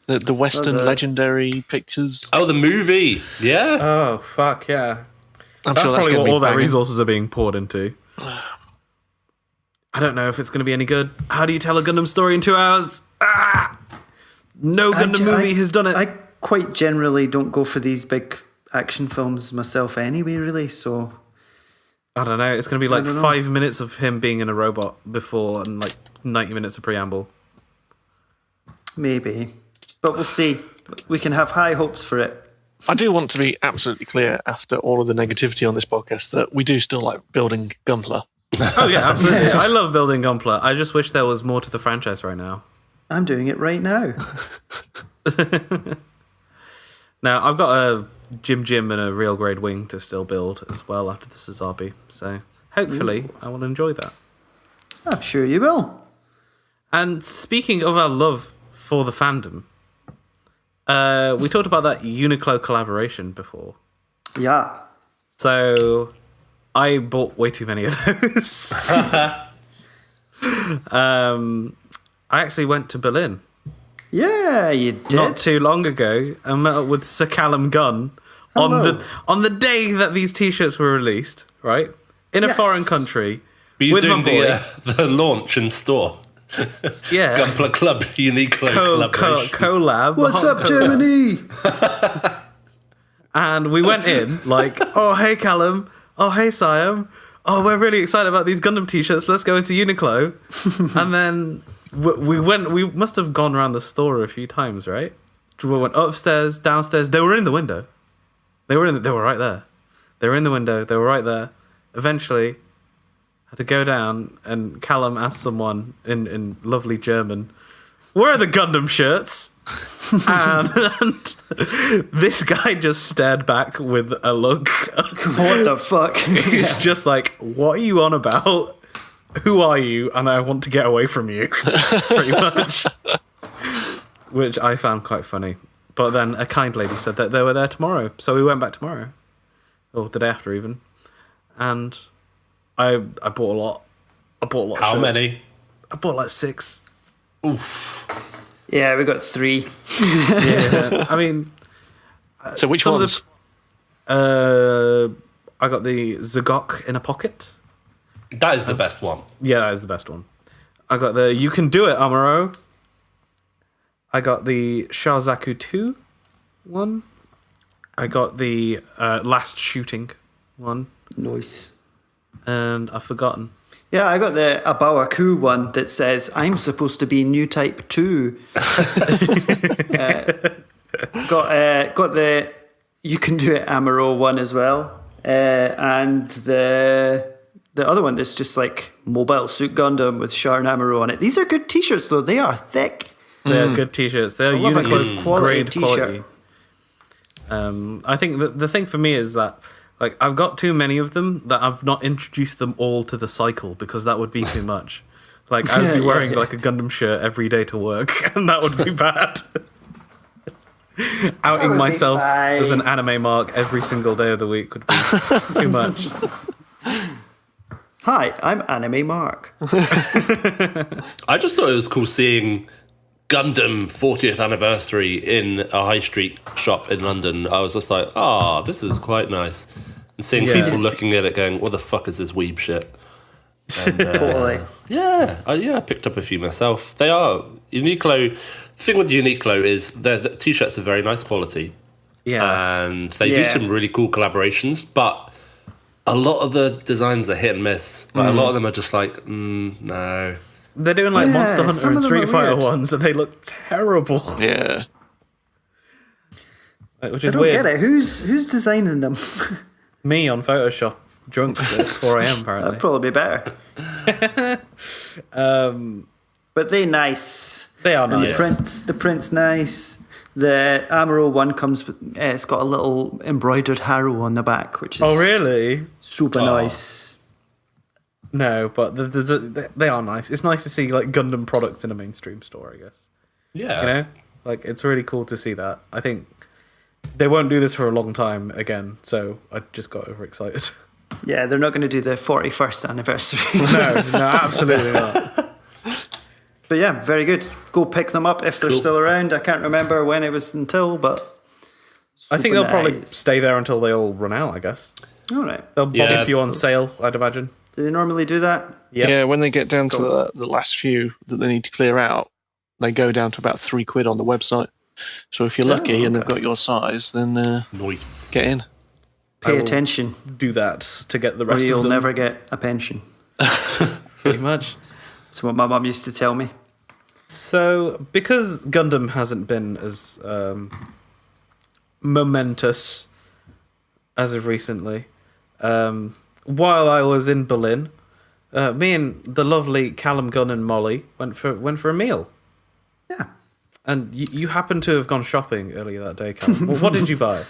The Western the- legendary pictures. Oh, the movie. Yeah. Oh fuck yeah! I'm That's sure that's probably going to what be all their banging. resources are being poured into. I don't know if it's going to be any good. How do you tell a Gundam story in 2 hours? No Gundam movie has done it. I quite generally don't go for these big action films myself anyway, really. So I don't know. It's going to be like don't know. 5 minutes of him being in a robot before and like 90 minutes of preamble. maybe, but we'll see. We can have high hopes for it. I do want to be absolutely clear after all of the negativity on this podcast that we do still like building Gunpla. Oh yeah, absolutely. I love building Gunpla. I just wish there was more to the franchise right now. I'm doing it right now. Now, I've got a Jim and a real grade wing to still build as well after the Suzabi. So hopefully I will enjoy that. I'm sure you will. And speaking of our love for the fandom, we talked about that Uniqlo collaboration before. Yeah. So I bought way too many of those. I actually went to Berlin Yeah, you did. not too long ago and met up with Sir Callum Gunn Hello. on the day that these t-shirts were released, right? In a Yes. foreign country. Were you with doing my boy. the launch in store? Yeah. Gunpla Club, Uniqlo collaboration. Collab. What's hot up, collab. Germany? And we went in like, oh, hey, Callum. Oh, hey, Siam. Oh, we're really excited about these Gundam t-shirts. Let's go into Uniqlo. And then we must have gone around the store a few times, right? We went upstairs, downstairs. They were in the window. They were right there. They were in the window. They were right there. Eventually, had to go down, and Callum asked someone in lovely German, "Where are the Gundam shirts?" and this guy just stared back with a look. What the fuck? He's just like, "What are you on about? Who are you?" And I want to get away from you, pretty much. Which I found quite funny. But then a kind lady said that they were there tomorrow, so we went back tomorrow, or the day after even. And I bought a lot. I bought a lot. How of shirts. many? I bought like 6. Oof. Yeah, we got 3. Yeah, I mean, So which some of ones? I got the Zagok in a pocket. That is the best one. Yeah, that is the best one. I got the You Can Do It, Amuro. I got the Shazaku 2 one. I got the Last Shooting one. Nice. And I've forgotten. Yeah, I got the Abawaku one that says, I'm supposed to be new type 2. Got the You Can Do It Amaro one as well. And the other one that's just like Mobile Suit Gundam with Char and Amaro on it. These are good t-shirts though. They are thick. They're good t-shirts. They're love a Uniqlo good quality grade t-shirt. quality. I think the thing for me is that like I've got too many of them that I've not introduced them all to the cycle because that would be too much. Like I would be wearing like a Gundam shirt every day to work, and that would be bad. Outing would be myself fine. as an anime mark every single day of the week would be too much. Hi, I'm Anime Mark. I just thought it was cool seeing Gundam 40th anniversary in a high street shop in London. I was just like, this is quite nice. And seeing people looking at it going, what the fuck is this weeb shit? And, Totally. I picked up a few myself. They are Uniqlo. The thing with Uniqlo is the t-shirts are very nice quality. Yeah. And they do some really cool collaborations, but a lot of the designs are hit and miss. Like, a lot of them are just like, no. They're doing like Monster Hunter some and of them Street are Fighter weird. ones, and they look terrible. Yeah. Which I is don't weird. get it. Who's designing them? Me on Photoshop, drunk at 4 a.m. apparently. That'd probably be better. But they nice. They are And nice. the print's nice. The Amaro one comes with, it's got a little embroidered Haro on the back, which is Oh, really? super nice. No, but they are nice. It's nice to see like Gundam products in a mainstream store, I guess. Yeah. You know? Like, it's really cool to see that. I think they won't do this for a long time again, so I just got overexcited. Yeah, they're not going to do the 41st anniversary. No, absolutely not. But yeah, very good. Go pick them up if they're Cool. still around. I can't remember when it was until, but I think they'll probably nice. stay there until they all run out, I guess. all right. They'll bob Yeah. a few on sale, I'd imagine. Do they normally do that? Yep. Yeah, when they get down to the last few that they need to clear out, they go down to about £3 on the website. So if you're lucky and they've got your size, then Nice. get in. Pay will attention, Do that to get the or rest you'll of them. never get a pension. Pretty much. That's what my mum used to tell me. So, because Gundam hasn't been as momentous as of recently, while I was in Berlin, me and the lovely Callum Gunn and Molly went for a meal. Yeah. And you happened to have gone shopping earlier that day, Callum. Well, what did you buy?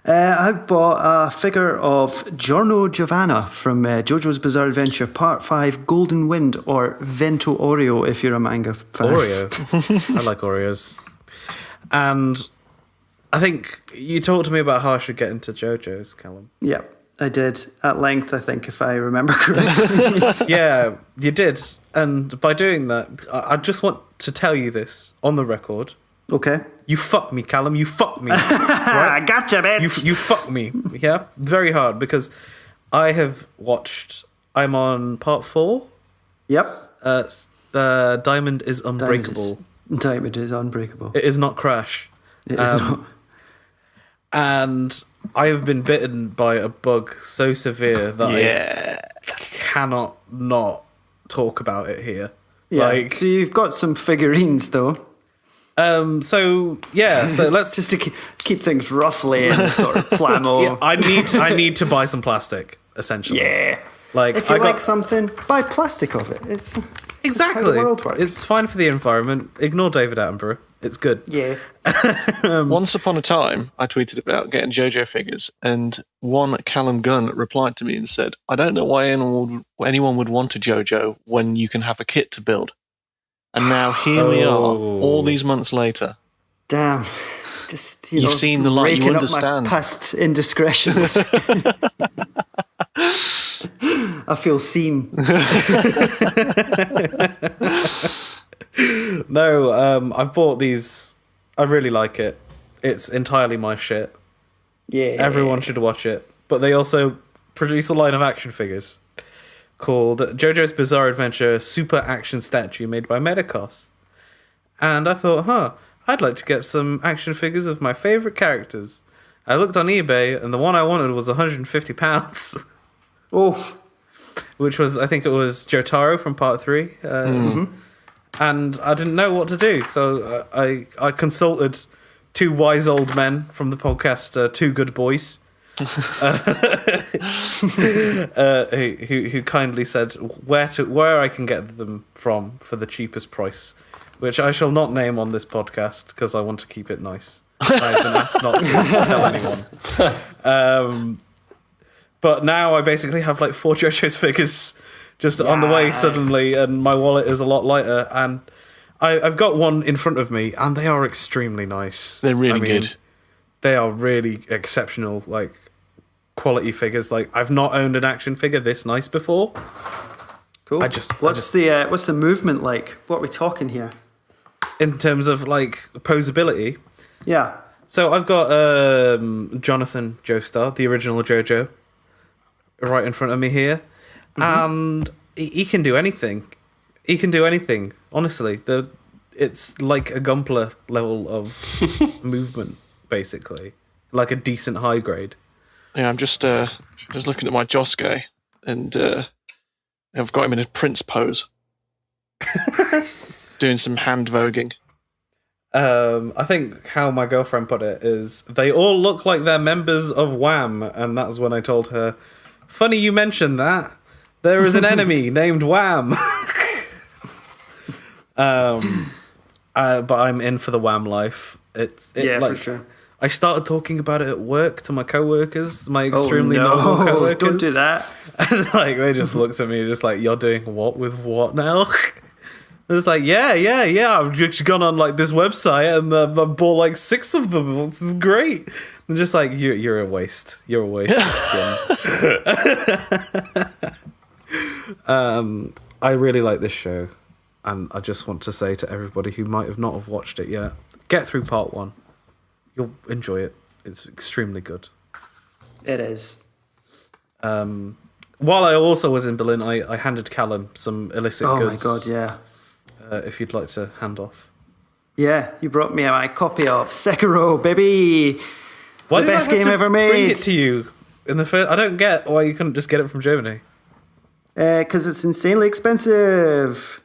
I bought a figure of Giorno Giovanna from JoJo's Bizarre Adventure Part 5 Golden Wind, or Vento Oreo if you're a manga fan. Oreo. I like Oreos. And I think you talked to me about how I should get into JoJo's, Callum. Yeah, I did. At length, I think, if I remember correctly. Yeah, you did. And by doing that, I just want to tell you this on the record. Okay. You fuck me, Callum. You fuck me. I gotcha, bitch. You fuck me. Yeah, very hard because I have watched. I'm on part 4. Yep. Diamond is unbreakable. Diamond is unbreakable. It is not Crash. It is not. And I have been bitten by a bug so severe that I cannot not talk about it here. Yeah. Like, So you've got some figurines, though. so let's Just to keep things roughly in sort of flannel. Yeah, I need to buy some plastic, essentially. Yeah. Like, If you I got- like something, buy plastic of it. It's how Exactly. the world works. It's fine for the environment. Ignore David Attenborough. It's good. yeah. Once upon a time, I tweeted about getting JoJo figures, and one Callum Gunn replied to me and said, I don't know why anyone would want a JoJo when you can have a kit to build. And now here we are, all these months later. Damn. Just, You've seen the light, you raking up understand. my past indiscretions. I feel seen. No, I've bought these. I really like it. It's entirely my shit. Yeah. Everyone should watch it. But they also produce a line of action figures called JoJo's Bizarre Adventure Super Action Statue made by Medicos. And I thought, I'd like to get some action figures of my favourite characters. I looked on eBay and the one I wanted was £150. Oh, which was, I think it was Jotaro from part 3. And I didn't know what to do, so I consulted 2 wise old men from the podcast, 2 Good Boys, who kindly said where I can get them from for the cheapest price, which I shall not name on this podcast because I want to keep it nice. I've been asked not to tell anyone. But now I basically have like 4 JoJo's figures just on the way suddenly, and my wallet is a lot lighter. And I've got one in front of me, and they are extremely nice. They're really good. They are really exceptional, like quality figures. Like I've not owned an action figure this nice before. Cool. What's the movement like? What are we talking here? In terms of like posability. Yeah. So I've got Jonathan Joestar, the original JoJo, right in front of me here, and he can do anything. He can do anything. Honestly, it's like a Gunpla level of movement, basically, like a decent high grade. Yeah, I'm just looking at my Josuke, and I've got him in a prince pose, doing some hand voguing. I think how my girlfriend put it is they all look like they're members of Wham, and that's when I told her, funny you mentioned that. There is an enemy named Wham. But I'm in for the Wham life. For sure. I started talking about it at work to my coworkers, my extremely normal coworkers. Don't do that. And like they just looked at me, just like, "You're doing what with what now?" I was like, yeah. I've just gone on like this website and I bought like 6 of them. This is great. And just like you're a waste. You're a waste of skin. I really like this show, and I just want to say to everybody who might have not have watched it yet, get through part 1. You'll enjoy it. It's extremely good. It is. While I also was in Berlin, I handed Callum some illicit goods. Oh my god, yeah. If you'd like to hand off. Yeah, you brought me my copy of Sekiro, baby. Why the did best I have game to ever made. Bring it to you in the first. I don't get why you couldn't just get it from Germany. Because it's insanely expensive.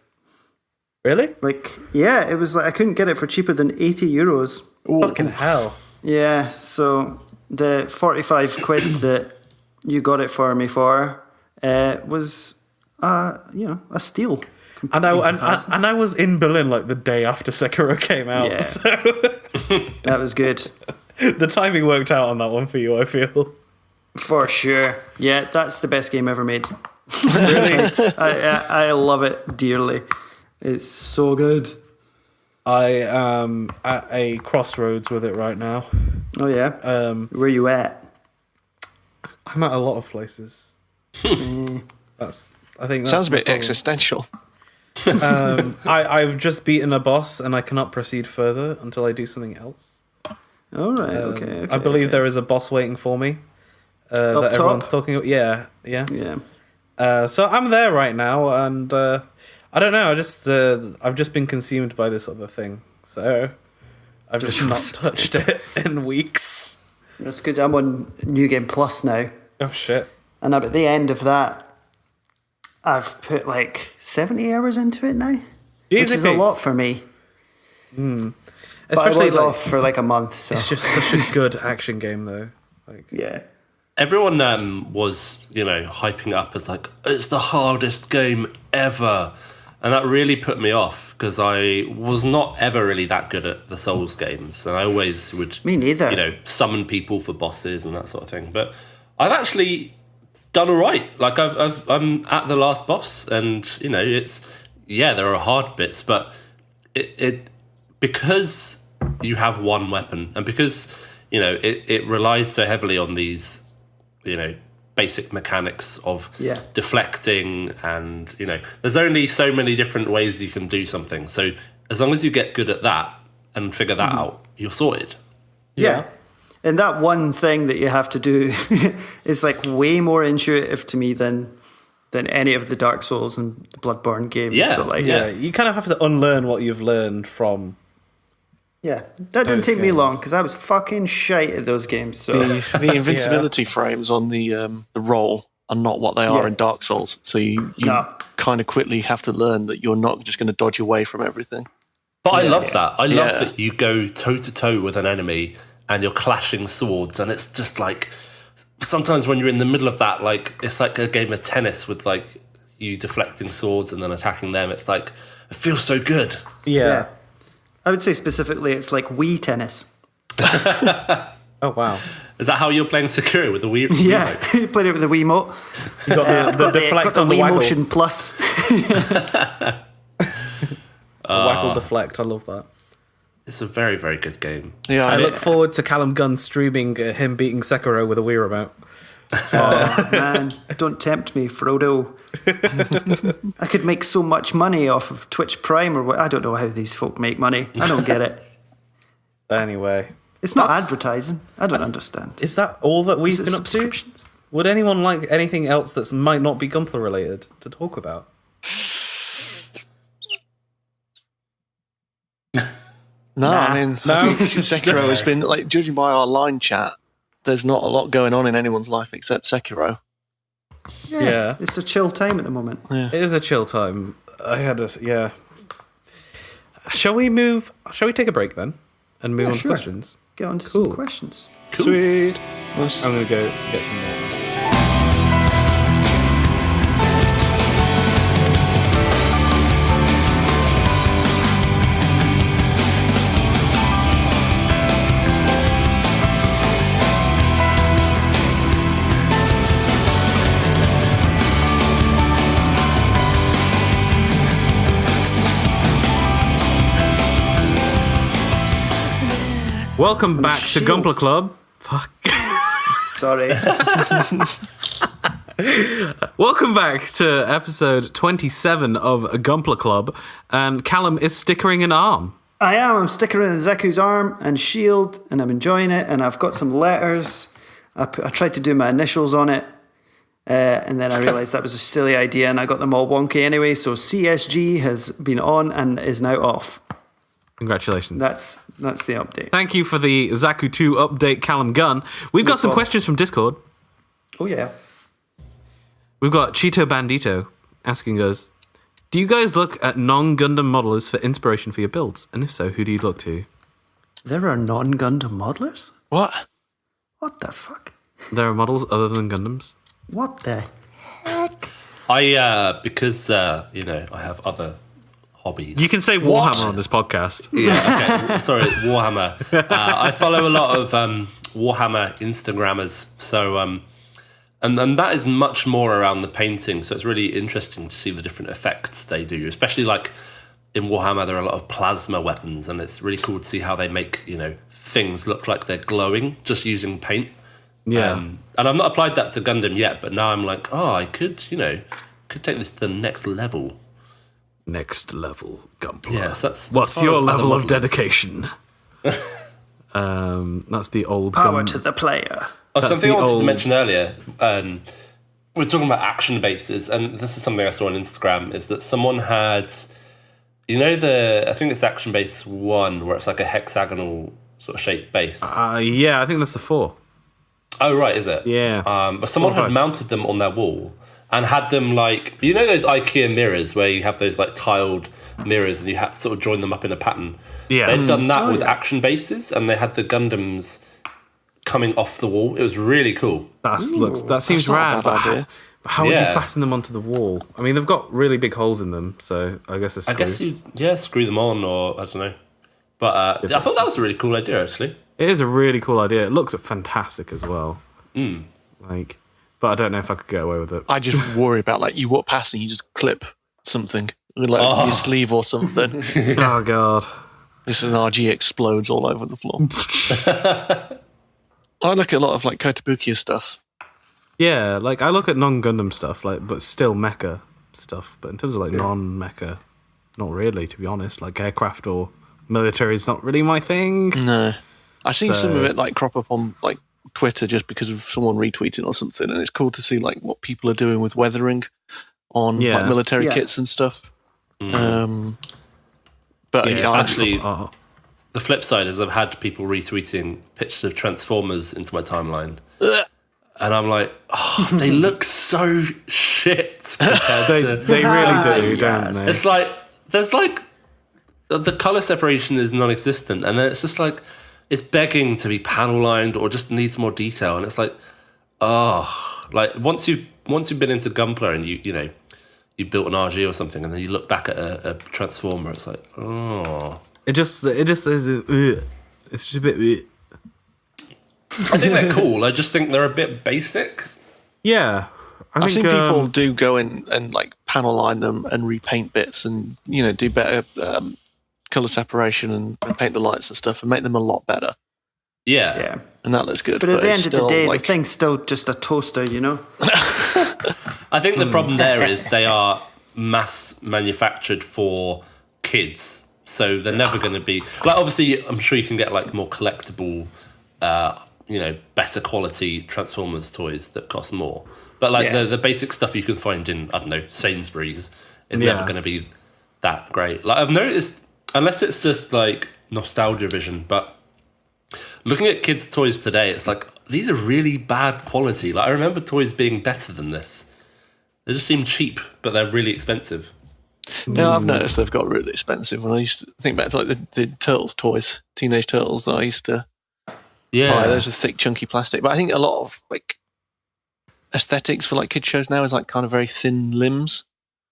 Really? Like, yeah, it was like I couldn't get it for cheaper than €80. Fucking hell. Yeah, so the 45 quid that you got it for me for was, a steal. And I was in Berlin like the day after Sekiro came out. Yeah. So that was good. The timing worked out on that one for you, I feel. For sure. Yeah, that's the best game ever made. Really? I love it dearly. It's so good. I am at a crossroads with it right now. Oh yeah? Where you at? I'm at a lot of places. I think Sounds a bit problem. existential. I've just beaten a boss and I cannot proceed further until I do something else. All right, okay. I believe there is a boss waiting for me that top? everyone's talking about. Yeah. So I'm there right now, and I don't know. I've just been consumed by this other thing, so I've just not touched it in weeks. That's good. I'm on New Game Plus now. Oh shit! And I'm at the end of that. I've put like 70 hours into it now, which is a lot for me. Especially but I was off for like a month. So it's just such a good action game, though. Like, yeah. Everyone was, hyping it up as like, it's the hardest game ever. And that really put me off because I was not ever really that good at the Souls games. And I always would, me neither. Summon people for bosses and that sort of thing. But I've actually done all right. Like I'm at the last boss, and there are hard bits, but it because you have one weapon, and because it relies so heavily on these basic mechanics of deflecting, and there's only so many different ways you can do something. So as long as you get good at that and figure that out, you're sorted. Yeah. And that one thing that you have to do is like way more intuitive to me than any of the Dark Souls and the Bloodborne games. Yeah, so like, you kind of have to unlearn what you've learned from. Yeah, that didn't take me long because I was fucking shite at those games. So the invincibility frames on the roll are not what they are in Dark Souls. So you kind of quickly have to learn that you're not just going to dodge away from everything. But I love that. I love that you go toe to toe with an enemy and you're clashing swords, and it's just like sometimes when you're in the middle of that, like it's like a game of tennis with like you deflecting swords and then attacking them. It's like it feels so good. Yeah. I would say specifically it's like Wii tennis. Oh, wow. Is that how you're playing Sekiro with the Wii? Yeah, you played it with the Wiimote. You got the deflect got the on the Wii waggle. Motion Plus. Waggle deflect, I love that. It's a very, very good game. Yeah, I look forward to Callum Gunn streaming him beating Sekiro with a Wii remote. Oh, man, don't tempt me, Frodo. I could make so much money off of Twitch Prime or what. I don't know how these folk make money. I don't get it. Anyway. It's not advertising. I don't understand. Is that all that we've Is it been up to? subscriptions? Would anyone like anything else that might not be Gunpla related to talk about? No, I mean, No? I think Sekiro has been, like, judging by our line chat, there's not a lot going on in anyone's life except Sekiro. Yeah. It's a chill time at the moment. It is a chill time. Shall we take a break then? And move on to sure. questions? Get on to some questions. Sweet. Let's- I'm going to go get some more. Welcome back to shield. Gunpla Club. Fuck. Sorry. Welcome back to episode 27 of Gunpla Club. And Callum is stickering an arm. I am. I'm sticking in Zeku's arm and shield, and I'm enjoying it. And I've got some letters. I tried to do my initials on it, and then I realised that was a silly idea, and I got them all wonky anyway. So CSG has been on and is now off. Congratulations. That's the update. Thank you for the Zaku 2 update, Callum Gunn. We've got some problem. questions from Discord. Oh yeah. We've got Cheeto Bandito asking us, do you guys look at non-Gundam modelers for inspiration for your builds? And if so, who do you look to? There are non-Gundam modelers? What? What the fuck? There are models other than Gundams. What the heck? Because I have other hobbies. You can say Warhammer on this podcast. Yeah, okay. Sorry, Warhammer. I follow a lot of Warhammer Instagrammers, so and that is much more around the painting. So it's really interesting to see the different effects they do, especially like in Warhammer. There are a lot of plasma weapons, and it's really cool to see how they make things look like they're glowing just using paint. Yeah. And I've not applied that to Gundam yet, but now I'm like, I could take this to the next level. Next level Gunpla. Yes, that's What's as far your as other level of modelers. dedication? That's the old Power to the player. Something I the wanted to old- mention earlier. We're talking about action bases, and this is something I saw on Instagram. Is that someone had, I think it's Action Base 1, where it's like a hexagonal sort of shaped base. Yeah, I think that's the 4. Oh, right, is it? Yeah. But someone 4 or had 5. mounted them on their wall and had them like, those IKEA mirrors where you have those like tiled mirrors and you sort of join them up in a pattern. Yeah. They'd done that Oh, with yeah. action bases, and they had the Gundams coming off the wall. It was really cool. That seems That's not a rad, bad but idea. how would you Yeah. fasten them onto the wall? I mean, they've got really big holes in them, so I guess it's I guess screw them on, or I don't know. But I thought that was a really cool idea, actually. It is a really cool idea. It looks fantastic as well. But I don't know if I could get away with it. I just worry about, like, you walk past and you just clip something, like your sleeve or something. Oh, God. This NRG explodes all over the floor. I look at a lot of, like, Kotobukiya stuff. Yeah, like, I look at non-Gundam stuff, like, but still mecha stuff. But in terms of, like, non-mecha, not really, to be honest. Like, aircraft or military is not really my thing. No. I've seen some So- of it, like, crop up on, like, Twitter just because of someone retweeting or something, and it's cool to see, like, what people are doing with weathering on like military Yeah. kits and stuff. But Yeah, I- Actually, the flip side is I've had people retweeting pictures of Transformers into my timeline. and I'm like, oh, they look so shit. They really do, don't they? It's like there's like the color separation is non-existent, and then it's just like it's begging to be panel lined or just needs more detail, and it's like, like once you've been into Gunpla and you know you built an RG or something, and then you look back at a transformer, it's like, It just is. It's just a bit. I think they're cool. I just think they're a bit basic. Yeah, I've seen people do go in and like panel line them and repaint bits, and do better color separation and paint the lights and stuff, and make them a lot better. Yeah, and that looks good. But at the end of the day, the thing's still just a toaster, I think the problem there is they are mass manufactured for kids, so they're never going to be like. Obviously, I'm sure you can get like more collectible, better quality Transformers toys that cost more. But like the basic stuff you can find in, I don't know, Sainsbury's is never going to be that great. Like I've noticed, unless it's just like nostalgia vision, but looking at kids' toys today, it's like these are really bad quality. Like I remember toys being better than this. They just seem cheap, but they're really expensive. Yeah, I've noticed they've got really expensive. When I used to think back to like the Turtles toys, Teenage Turtles, I used to buy those with thick, chunky plastic. But I think a lot of like aesthetics for like kids shows now is like kind of very thin limbs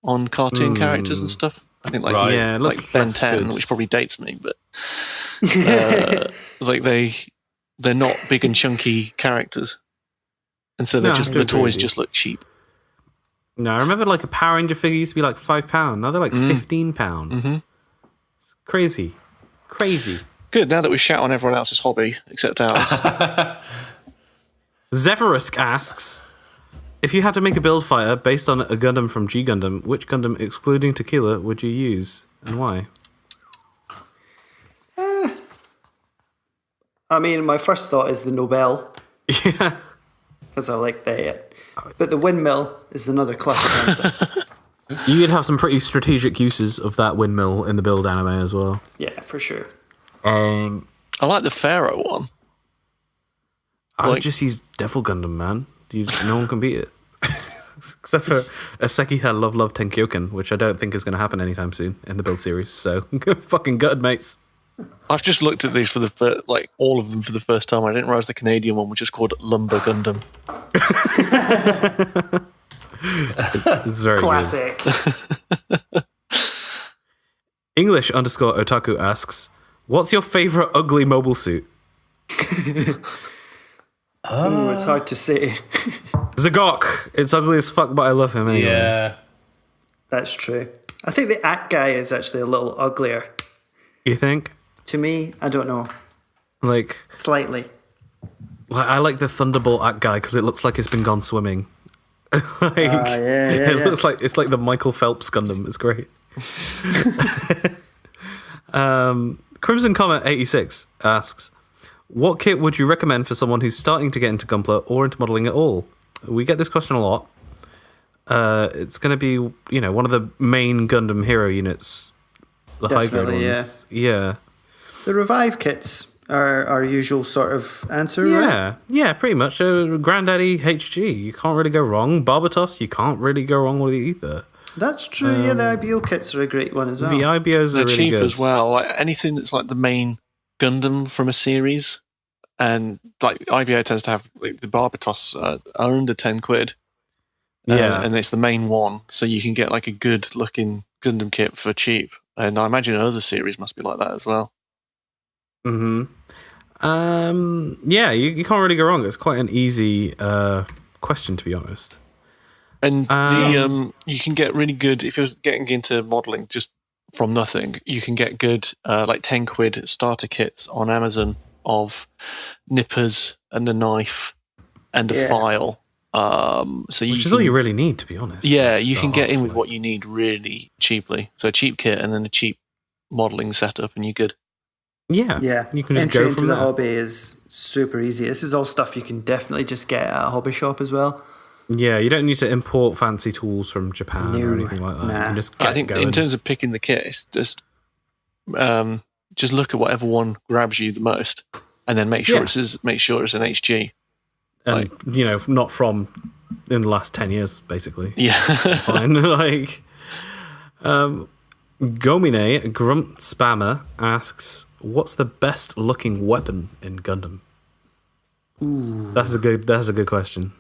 on cartoon characters and stuff. I think like like Ben 10, which probably dates me, but like they're not big and chunky characters, and so they're the toys just look cheap. No, I remember like a Power Ranger figure used to be like £5. Now they're like £15. Mm-hmm. It's crazy. Good. Now that we've shat on everyone else's hobby except ours. Zephyrus asks, if you had to make a build fighter based on a Gundam from G Gundam, which Gundam, excluding Tequila, would you use and why? I mean, my first thought is the Nobel. Yeah. Because I like that. But the windmill is another classic answer. You'd have some pretty strategic uses of that windmill in the build anime as well. Yeah, for sure. I like the Pharaoh one. I would just use Devil Gundam, man. No one can beat it. Except for a Sekiha Love Tenkyoken, which I don't think is going to happen anytime soon in the build series. So, fucking good, mates. I've just looked at these for all of them for the first time. I didn't realise the Canadian one was just called Lumber Gundam. it's very classic. Good. English _otaku asks, what's your favourite ugly mobile suit? It's hard to say. Zagok. It's ugly as fuck, but I love him anyway. Yeah. That's true. I think the Act guy is actually a little uglier. You think? To me, I don't know. Like Slightly. I like the Thunderbolt Act guy because it looks like it's been gone swimming. It looks like it's like the Michael Phelps Gundam. It's great. Crimson Comet 86 asks, what kit would you recommend for someone who's starting to get into Gunpla or into modelling at all? We get this question a lot. It's going to be, one of the main Gundam hero units. The high grade ones. Yeah. The revive kits are our usual sort of answer, right? Yeah, pretty much. Granddaddy HG, you can't really go wrong. Barbatos, you can't really go wrong with it either. That's true. The IBO kits are a great one as well. The IBOs are really cheap good as well. Like anything that's like the main Gundam from a series, and like IBO tends to have like, the Barbatos are under £10. Yeah, and it's the main one, so you can get like a good looking Gundam kit for cheap. And I imagine other series must be like that as well. Mm-hmm. Yeah, you can't really go wrong. It's quite an easy question, to be honest. And you can get really good, if you're getting into modelling just from nothing, you can get good like £10 starter kits on Amazon of nippers and a knife and a file. Which is all you really need, to be honest. Yeah, you can get in with what you need really cheaply. So a cheap kit and then a cheap modelling setup, and you're good. Yeah. You can just Entry go into from the there. hobby is super easy. This is all stuff you can definitely just get at a hobby shop as well. Yeah, you don't need to import fancy tools from Japan or anything like that. Nah. You can just get I think going. in terms of picking the kit, it's just look at whatever one grabs you the most, and then make sure it's an HG. And, not from in the last 10 years, basically. Yeah. Fine. Gomine Grunt Spammer asks, what's the best looking weapon in Gundam? Ooh. That's a good question.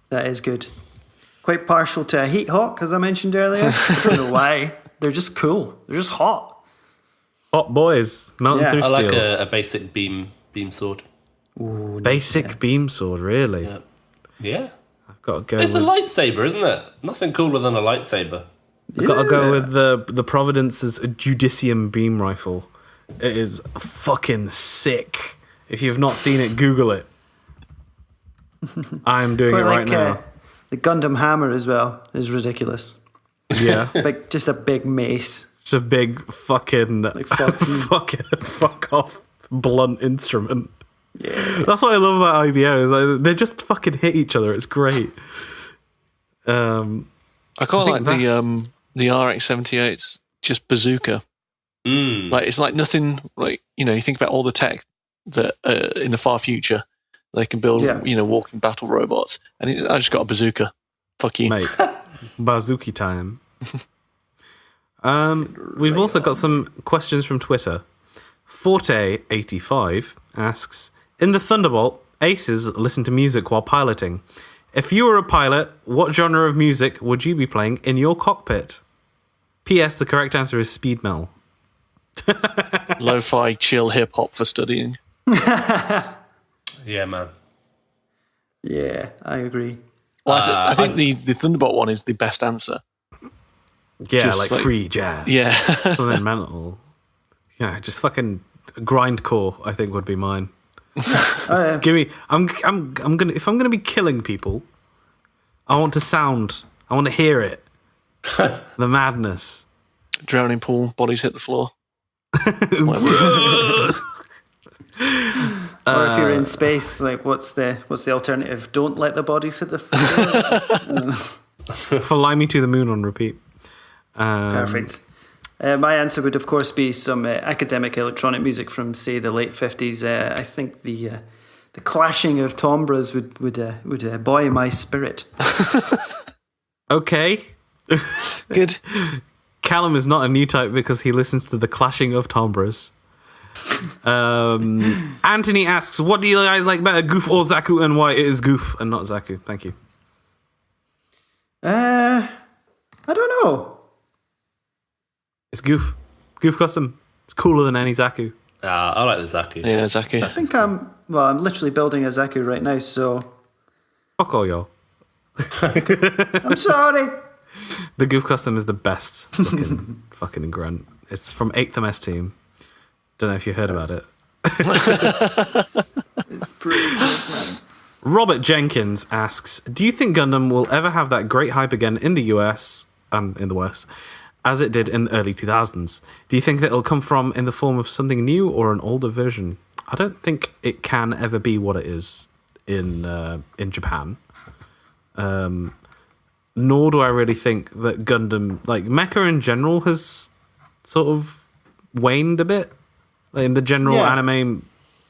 That is good. Quite partial to a Heat Hawk, as I mentioned earlier. I don't know why. They're just cool. They're just hot. Hot boys. Mountain through I steel. like a basic beam sword. Ooh, basic beam sword, really? Yeah. I've got to go. It's a lightsaber, isn't it? Nothing cooler than a lightsaber. I've got to go with the Providence's Judicium beam rifle. It is fucking sick. If you've not seen it, Google it. I'm doing Quite it right now. The Gundam hammer as well is ridiculous. Yeah. Just a big mace. It's a big fucking fuck off blunt instrument. Yeah. That's what I love about IBO is they just fucking hit each other. It's great. I quite like the RX-78's just bazooka. Like it's like nothing. Like you think about all the tech that in the far future they can build. Walking battle robots, and I just got a bazooka. Fuck you, mate. Bazooki time. We've also got some questions from Twitter. Forte85 asks, in the Thunderbolt, aces listen to music while piloting. If you were a pilot, what genre of music would you be playing in your cockpit? P.S. The correct answer is speed metal. Lo-fi chill hip hop for studying. Yeah, man. Yeah, I agree. Well, I think the Thunderbolt one is the best answer. Yeah, Just like free jazz. Yeah. Something mental. Yeah, just fucking grindcore, I think would be mine. Just give me. I'm gonna. If I'm gonna be killing people, I want to hear it. The madness. Drowning pool, bodies hit the floor. Or if you're in space, like what's the alternative? Don't let the bodies hit the floor. Fly me to the moon on repeat. Perfect. My answer would, of course, be some academic electronic music from, say, the late 50s. I think the clashing of timbres would buoy my spirit. Okay. Good. Callum is not a new type because he listens to the clashing of timbres. Anthony asks, what do you guys like better, Goof or Zaku, and why? It is Goof and not Zaku. Thank you. I don't know. It's Goof. Goof Custom. It's cooler than any Zaku. I like the Zaku. Yeah, Zaku. I think I'm literally building a Zaku right now, so... Fuck all y'all. I'm sorry. The Goof Custom is the best fucking grunt. It's from 8th MS team. Don't know if you heard about it. It's pretty good, man. Robert Jenkins asks, do you think Gundam will ever have that great hype again in the US and in the West as it did in the early 2000s? Do you think that it'll come from in the form of something new or an older version? I don't think it can ever be what it is in Japan. Nor do I really think that Gundam, like mecha in general, has sort of waned a bit in the general anime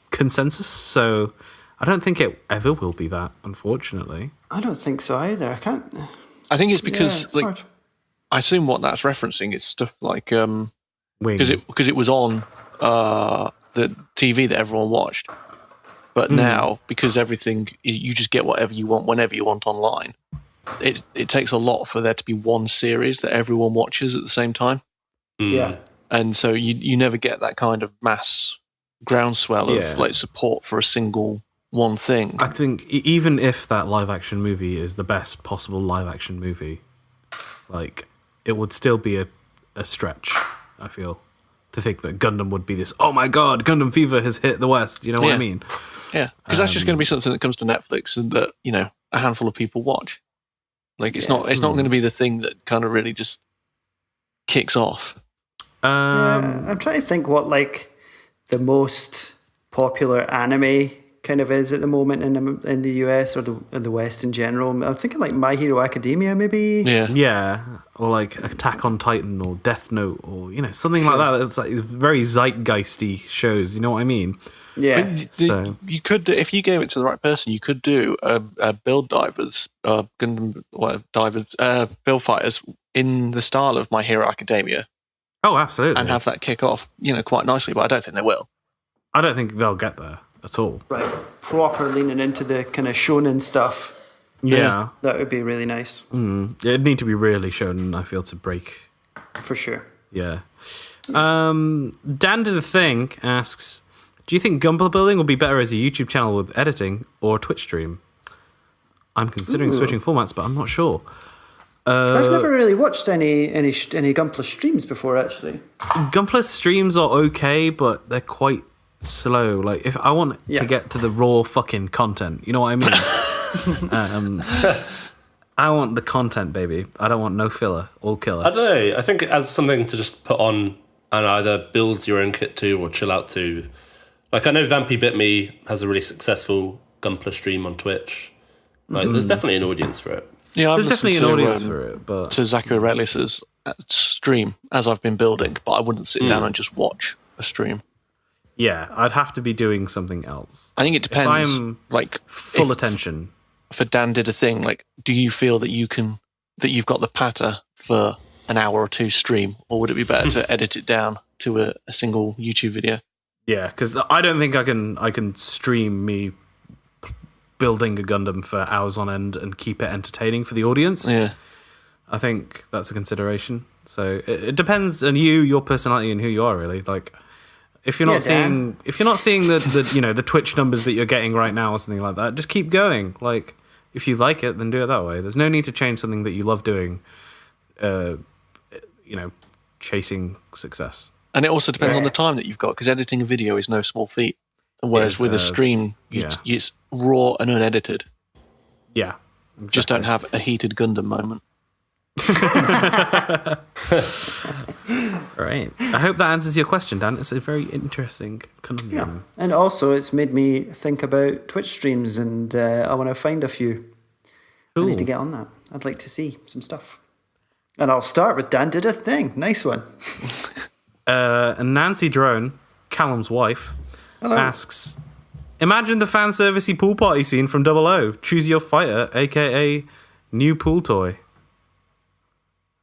consensus. So I don't think it ever will be that, unfortunately. I don't think so either. I can't... I think it's because it's hard. I assume what that's referencing is stuff like Wing. because it was on the TV that everyone watched, but now because everything you just get whatever you want whenever you want online. It takes a lot for there to be one series that everyone watches at the same time. Yeah. And so you never get that kind of mass groundswell of like support for a single one thing. I think even if that live action movie is the best possible live action movie, like it would still be a stretch, I feel, to think that Gundam would be this, oh my god, Gundam fever has hit the West, you know what I mean? Yeah, because that's just going to be something that comes to Netflix and that, a handful of people watch. Like it's not going to be the thing that kind of really just kicks off. I'm trying to think what like the most popular anime kind of is at the moment in the US or the West in general. I'm thinking like My Hero Academia, maybe. Yeah, or like Attack on Titan or Death Note or something like that. It's like it's very zeitgeisty shows. You know what I mean? Yeah. So- You could, if you gave it to the right person, you could do a build divers, Gundam divers, build fighters in the style of My Hero Academia, Oh, absolutely. and have that kick off, quite nicely. But I don't think they will. I don't think they'll get there at all. Right. Proper leaning into the kind of shonen stuff. Yeah. That would be really nice. It'd need to be really shown, I feel, to break. For sure. Yeah. Dan Did a Thing asks, do you think Gunpla building will be better as a YouTube channel with editing or a Twitch stream? I'm considering switching formats, but I'm not sure. I've never really watched any Gunpla streams before, actually. Gunpla streams are okay, but they're quite slow. Like, if I want to get to the raw fucking content, you know what I mean? I want the content, baby. I don't want no filler, all killer. I don't know. I think it as something to just put on and either build your own kit to or chill out to. Like, I know Vampy Bit Me has a really successful Gunpla stream on Twitch. Like, there's definitely an audience for it. Yeah, I've There's listened definitely an to, audience for it, but to Zaku Aurelius's stream as I've been building, but I wouldn't sit down and just watch a stream. yeah, I'd have to be doing something else. I think it depends. I'm like Full attention. For Dan Did a Thing, like, do you feel that you've got the patter for an hour or two stream, or would it be better to edit it down to a single YouTube video? Yeah, because I don't think I can stream me building a Gundam for hours on end and keep it entertaining for the audience. Yeah. I think that's a consideration. So it depends on your personality and who you are, really. Like, if you're not seeing the Twitch numbers that you're getting right now or something like that, just keep going. Like, if you like it, then do it that way. There's no need to change something that you love doing. Chasing success. And it also depends on the time that you've got, because editing a video is no small feat. Whereas with a stream, it's raw and unedited. Yeah. Exactly. Just don't have a heated Gundam moment. Right. I hope that answers your question, Dan. It's a very interesting conundrum. Yeah. And also, it's made me think about Twitch streams, and I want to find a few. Cool. I need to get on that. I'd like to see some stuff. And I'll start with Dan Did a Thing. Nice one. And Nancy Drone, Callum's wife, asks, imagine the fan servicey pool party scene from 00. Choose your fighter, aka new pool toy.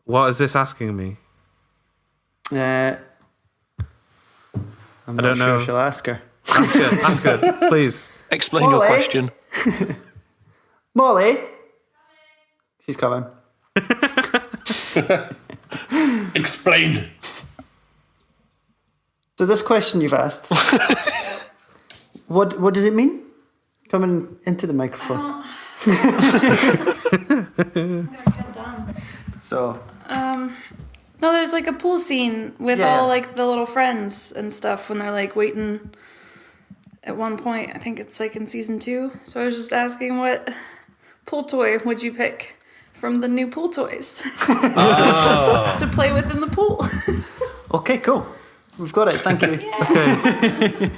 What is this asking me? I'm I not don't sure know. she'll ask her. Ask her, please. Explain your Molly? question. Molly? She's coming. Explain. So this question you've asked, what does it mean? Coming into the microphone. So No, there's like a pool scene with all like the little friends and stuff when they're like waiting at one point. I think it's like in season 2. So I was just asking, what pool toy would you pick from the new pool toys to play with in the pool? okay, cool. We've got it. Thank you. Okay.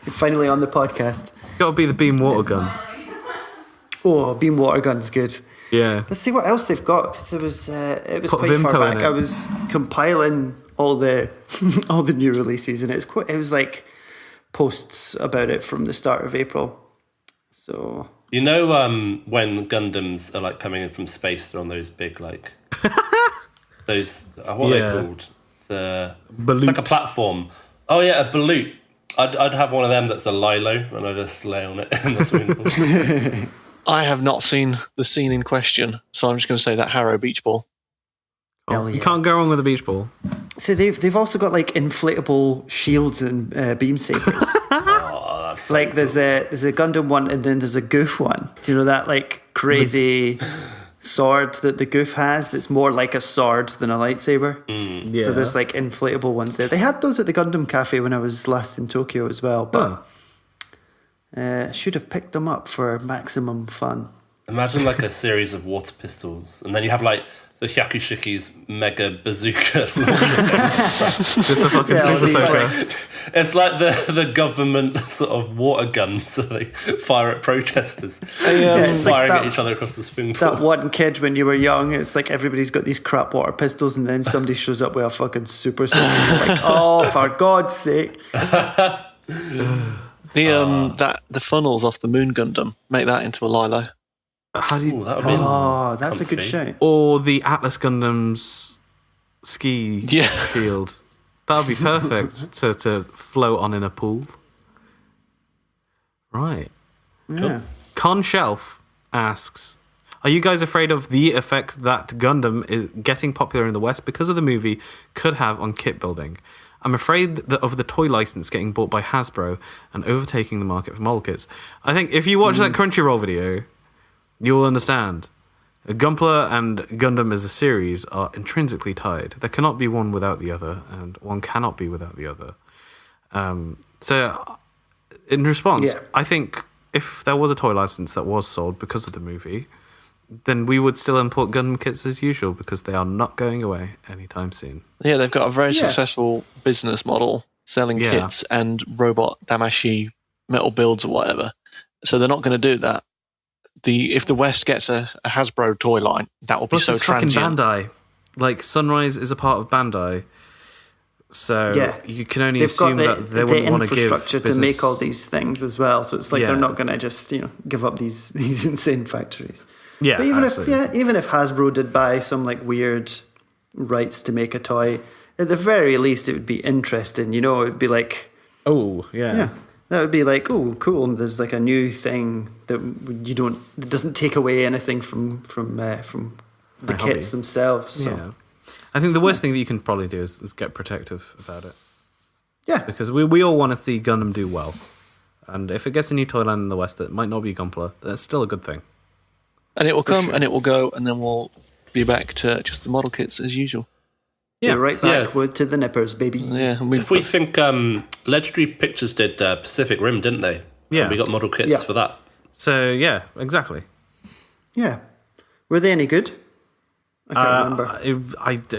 You're finally on the podcast. Gotta be the beam water gun. Oh, beam water gun's good. Yeah. Let's see what else they've got. 'Cause there was it was Put quite far Vimto in back. it. I was compiling all the all the new releases, and it was like posts about it from the start of April. So You know, when Gundams are like coming in from space, they're on those big like those what are Yeah. they called? It's Balut. like a platform. Oh yeah, a balut. I'd have one of them that's a lilo, and I'd just lay on it in the swimming pool. I have not seen the scene in question, so I'm just going to say that Haro beach ball. hell You yeah. can't go wrong with a beach ball. So they've also got like inflatable shields and beam sabers. Oh, that's Like there's a Gundam one, and then there's a Goof one. Do you know that like crazy sword that the Goof has? That's more like a sword than a lightsaber. Yeah. So there's like inflatable ones there. They had those at the Gundam Cafe when I was last in Tokyo as well, but should have picked them up for maximum fun. Imagine like a series of water pistols, and then you have like the Hyakushiki's mega bazooka. Just a fucking Yeah, super it's soaker. It's like the government sort of water gun, so they fire at protesters, it's like firing that- at each other across the swimming pool. That one kid when you were young, it's like everybody's got these crap water pistols, and then somebody shows up with a fucking super soaker. You're like, oh, for God's sake. The funnels off the Moon Gundam, make that into a Lilo. How do you? Ooh, that would be That's a good comfy. shout. Or the Atlas Gundam's ski field. That would be perfect to float on in a pool. Right. Yeah. Con Shelf asks, are you guys afraid of the effect that Gundam is getting popular in the West because of the movie could have on kit building? I'm afraid of the toy license getting bought by Hasbro and overtaking the market for model kits. I think if you watch that Crunchyroll video, you'll understand. Gunpla and Gundam as a series are intrinsically tied. There cannot be one without the other, and one cannot be without the other. So, in response, I think if there was a toy license that was sold because of the movie, then we would still import Gundam kits as usual because they are not going away anytime soon. Yeah, they've got a very successful business model selling kits and robot Damashi metal builds or whatever. So they're not going to do that. If the West gets a Hasbro toy line, that will be so transient. Fucking Bandai. Like, Sunrise is a part of Bandai. So you can only assume that they wouldn't want to give infrastructure to make all these things as well. So it's like they're not going to just give up these insane factories. Yeah, but even if Hasbro did buy some like weird rights to make a toy, at the very least it would be interesting. It would be like, that would be like, oh, cool. There's like a new thing that doesn't take away anything from the kits themselves. So. Yeah. I think the worst thing that you can probably do is get protective about it. Yeah. Because we all want to see Gundam do well. And if it gets a new toy line in the West that might not be Gunpla, that's still a good thing. And it will come and it will go, and then we'll be back to just the model kits as usual. Yeah, back to the nippers, baby. Yeah, if we think Legendary Pictures did Pacific Rim, didn't they? Yeah. And we got model kits for that. So, yeah, exactly. Yeah. Were they any good? I can't remember.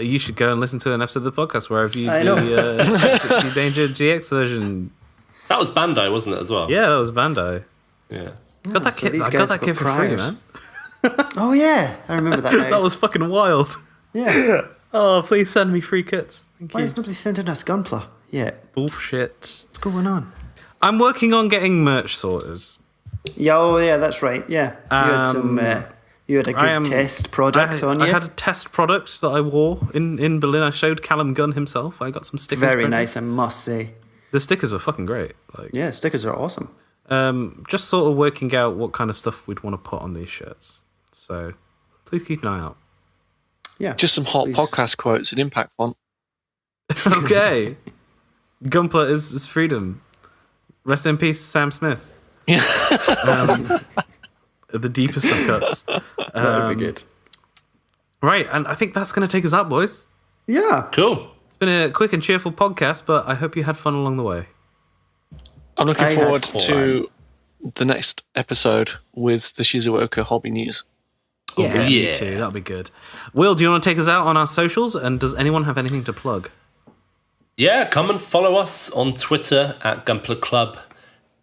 You should go and listen to an episode of the podcast where I reviewed the Gypsy Danger GX version. That was Bandai, wasn't it, as well? Yeah, that was Bandai. Yeah. I got that kit for free, man. Oh, yeah. I remember that now. That was fucking wild. Yeah. Oh, please send me free kits. Why is nobody sending us Gunpla yet? Bullshit. What's going on? I'm working on getting merch sorted. Yeah, that's right. Yeah. You had some... you had a good test product on you. I had a test product that I wore in Berlin. I showed Callum Gunn himself. I got some stickers. Very nice, I must say. The stickers were fucking great. Yeah, stickers are awesome. Just sort of working out what kind of stuff we'd want to put on these shirts. So please keep an eye out. Yeah. Just some hot podcast quotes in impact font. Okay. Gunpla is freedom. Rest in peace, Sam Smith. The deepest of cuts. That would be good. Right, and I think that's going to take us out, boys. Yeah. Cool. It's been a quick and cheerful podcast, but I hope you had fun along the way. I'm looking forward to the next episode with the Shizuoka Hobby News. Yeah, me too. That'll be good. Will, do you want to take us out on our socials? And does anyone have anything to plug? Yeah, come and follow us on Twitter at Gunpla Club,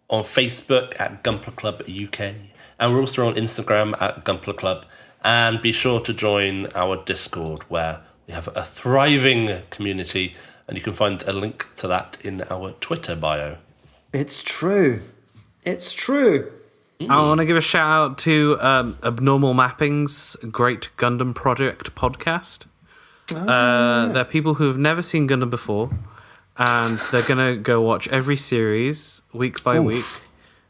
on Facebook at Gunpla Club UK, and we're also on Instagram at Gunpla Club. And be sure to join our Discord, where we have a thriving community, and you can find a link to that in our Twitter bio. It's true. It's true. I want to give a shout out to Abnormal Mapping's Great Gundam Project podcast. They're people who have never seen Gundam before, and they're going to go watch every series week by week.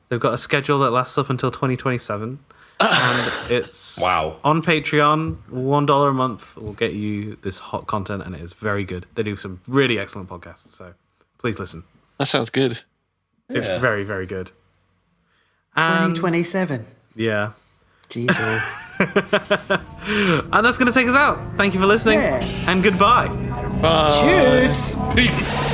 They've got a schedule that lasts up until 2027, and it's on Patreon. $1 a month will get you this hot content, and it is very good. They do some really excellent podcasts, so please listen. That sounds good. It's very, very good. 2027. Yeah. Jesus. And that's going to take us out. Thank you for listening, and goodbye. Bye. Cheers. Peace.